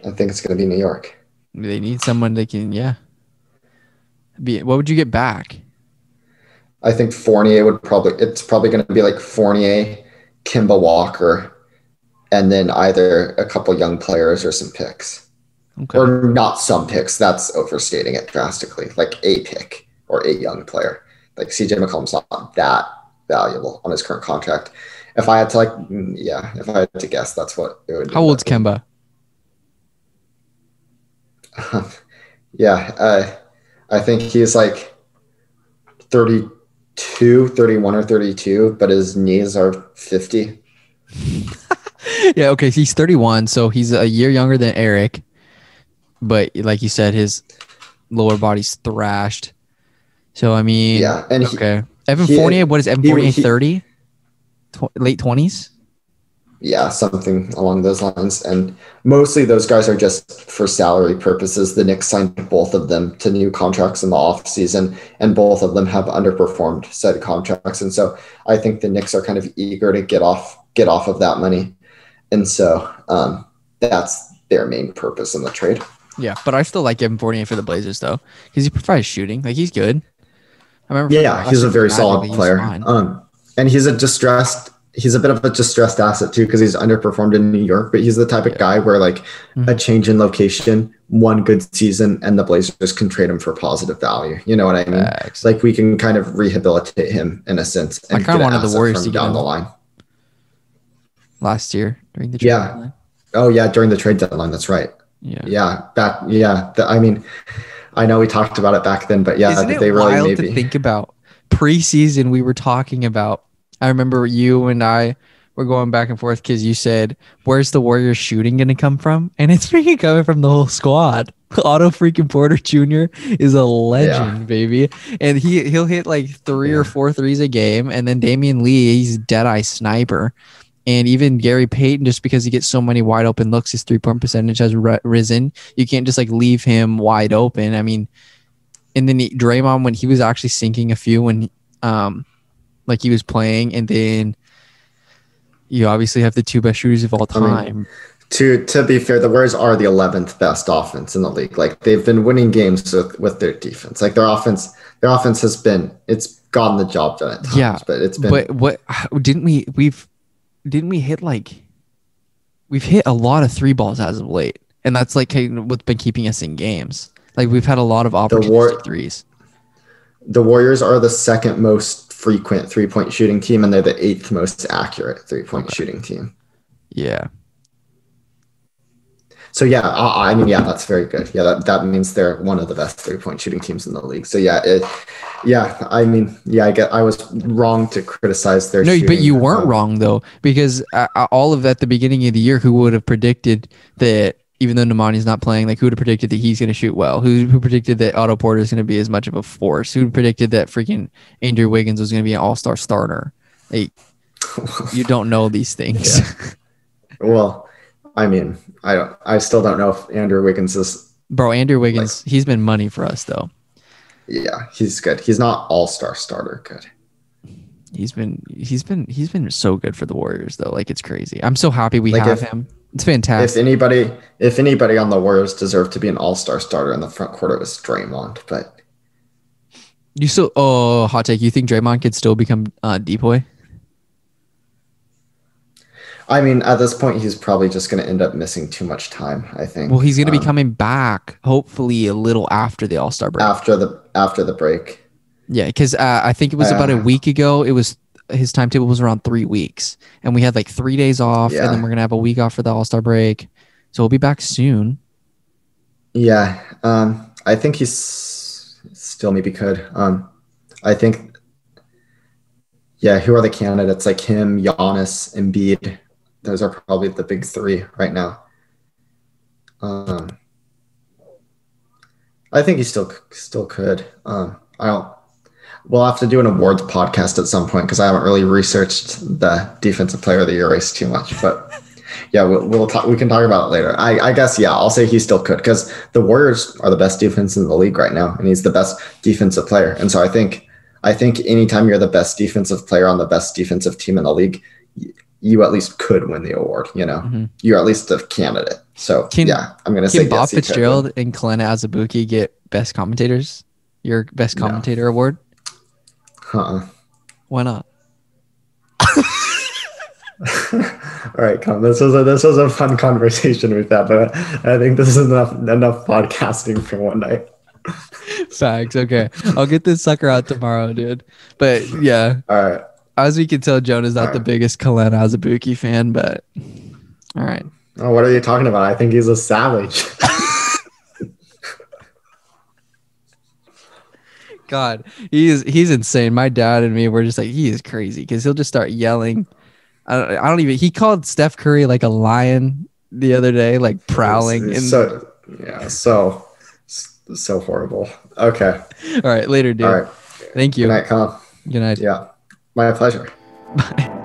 B: I think it's going to be New York.
A: They need someone they can, what would you get back?
B: I think Fournier it's probably going to be Fournier, Kemba Walker, and then either a couple young players or some picks. Okay. Or not some picks. That's overstating it drastically. A pick or a young player. CJ McCollum's not that valuable on his current contract. If I had to guess, that's what it would be.
A: How old's Kemba?
B: I think he's 32, 31 or 32, but his knees are 50.
A: Yeah, okay, he's 31, so he's a year younger than Eric. But like you said, his lower body's thrashed. So, I mean, Evan Fournier, what is Evan Fournier, 30? Late 20s?
B: Yeah, something along those lines. And mostly those guys are just for salary purposes. The Knicks signed both of them to new contracts in the offseason, and both of them have underperformed said contracts. And so I think the Knicks are kind of eager to get off get off of that money. And so that's their main purpose in the trade.
A: Yeah, but I still like Evan Fournier for the Blazers though, because he provides shooting. Like he's good. I remember.
B: Yeah, he's a very solid player. And he's a bit of a distressed asset too, because he's underperformed in New York. But he's the type of guy where like a change in location, one good season, and the Blazers can trade him for positive value. You know what I mean? Like we can kind of rehabilitate him in a sense. And
A: I kind of wanted the Warriors to get
B: down the line.
A: Last year during the trade deadline.
B: Oh yeah, during the trade deadline. That's right. Yeah. I mean, I know we talked about it back then, but yeah,
A: isn't it
B: they really
A: wild to think about preseason? We were talking about. I remember you and I were going back and forth because you said, "Where's the Warriors shooting going to come from?" And it's freaking coming from the whole squad. Otto freaking Porter Jr. is a legend, baby, and he'll hit like 3 or 4 threes a game, and then Damian Lee, he's dead-eye sniper. And even Gary Payton, just because he gets so many wide open looks, his 3-point percentage has risen. You can't just like leave him wide open. I mean, and then Draymond, when he was actually sinking a few when like he was playing, and then you obviously have the 2 best shooters of all time.
B: I mean, to be fair, the Warriors are the 11th best offense in the league. Like they've been winning games with their defense. Like their offense has been, it's gotten the job done at times. But it's been.
A: But what didn't we hit like we've hit a lot of 3 balls as of late, and that's like what's been keeping us in games. Like we've had a lot of opportunistic threes.
B: The Warriors are the second most frequent 3-point shooting team, and they're the 8th most accurate 3-point shooting team.
A: Yeah.
B: So yeah, I mean, yeah, that's very good. Yeah, that means they're one of the best 3-point shooting teams in the league. So I mean, I was wrong to criticize their shooting.
A: But you weren't wrong though, because all of at the beginning of the year, who would have predicted that? Even though Nemani's not playing, like who would have predicted that he's going to shoot well? Who predicted that Otto Porter is going to be as much of a force? Who predicted that freaking Andrew Wiggins was going to be an all-star starter? Like, you don't know these things.
B: Yeah. Well, I mean, I still don't know if Andrew Wiggins is.
A: Bro, Andrew Wiggins, he's been money for us though.
B: Yeah, he's good. He's not all-star starter good.
A: He's been so good for the Warriors though. Like it's crazy. I'm so happy we have him. It's fantastic.
B: If anybody on the Warriors deserved to be an all-star starter in the front court, it was Draymond. But
A: you still hot take. You think Draymond could still become D-boy?
B: I mean, at this point, he's probably just going to end up missing too much time, I think.
A: Well, he's going to be coming back, hopefully, a little after the All-Star break.
B: After the break.
A: Yeah, because I think it was about a week ago. It was his timetable was around 3 weeks, and we had like 3 days off, and then we're going to have a week off for the All-Star break. So we'll be back soon.
B: Yeah, I think he's still maybe could. I think, who are the candidates? Like him, Giannis, Embiid. Those are probably the big 3 right now. I think he still could. We'll have to do an awards podcast at some point because I haven't really researched the defensive player of the year race too much. But yeah, we'll talk. We can talk about it later. I guess I'll say he still could because the Warriors are the best defense in the league right now, and he's the best defensive player. And so I think anytime you're the best defensive player on the best defensive team in the league, you at least could win the award. You know, you're at least a candidate. So I'm going to say
A: can Bob Fitzgerald and Kellan Azubuike get best commentators? Your best commentator award? Why not?
B: All right, Con. This was a fun conversation with that, but I think this is enough podcasting for one night.
A: Facts. Okay, I'll get this sucker out tomorrow, dude. But yeah,
B: all right.
A: As we can tell, Jonah's not the biggest Kellan Azubuike fan, but all right.
B: Oh, what are you talking about? I think he's a savage.
A: God, he's insane. My dad and me were just like, he is crazy because he'll just start yelling. I don't even. He called Steph Curry like a lion the other day, like prowling.
B: So horrible. Okay.
A: All right, later, dude.
B: All right.
A: Thank you.
B: Good night, Con.
A: Good night.
B: Yeah, my pleasure.
A: Bye.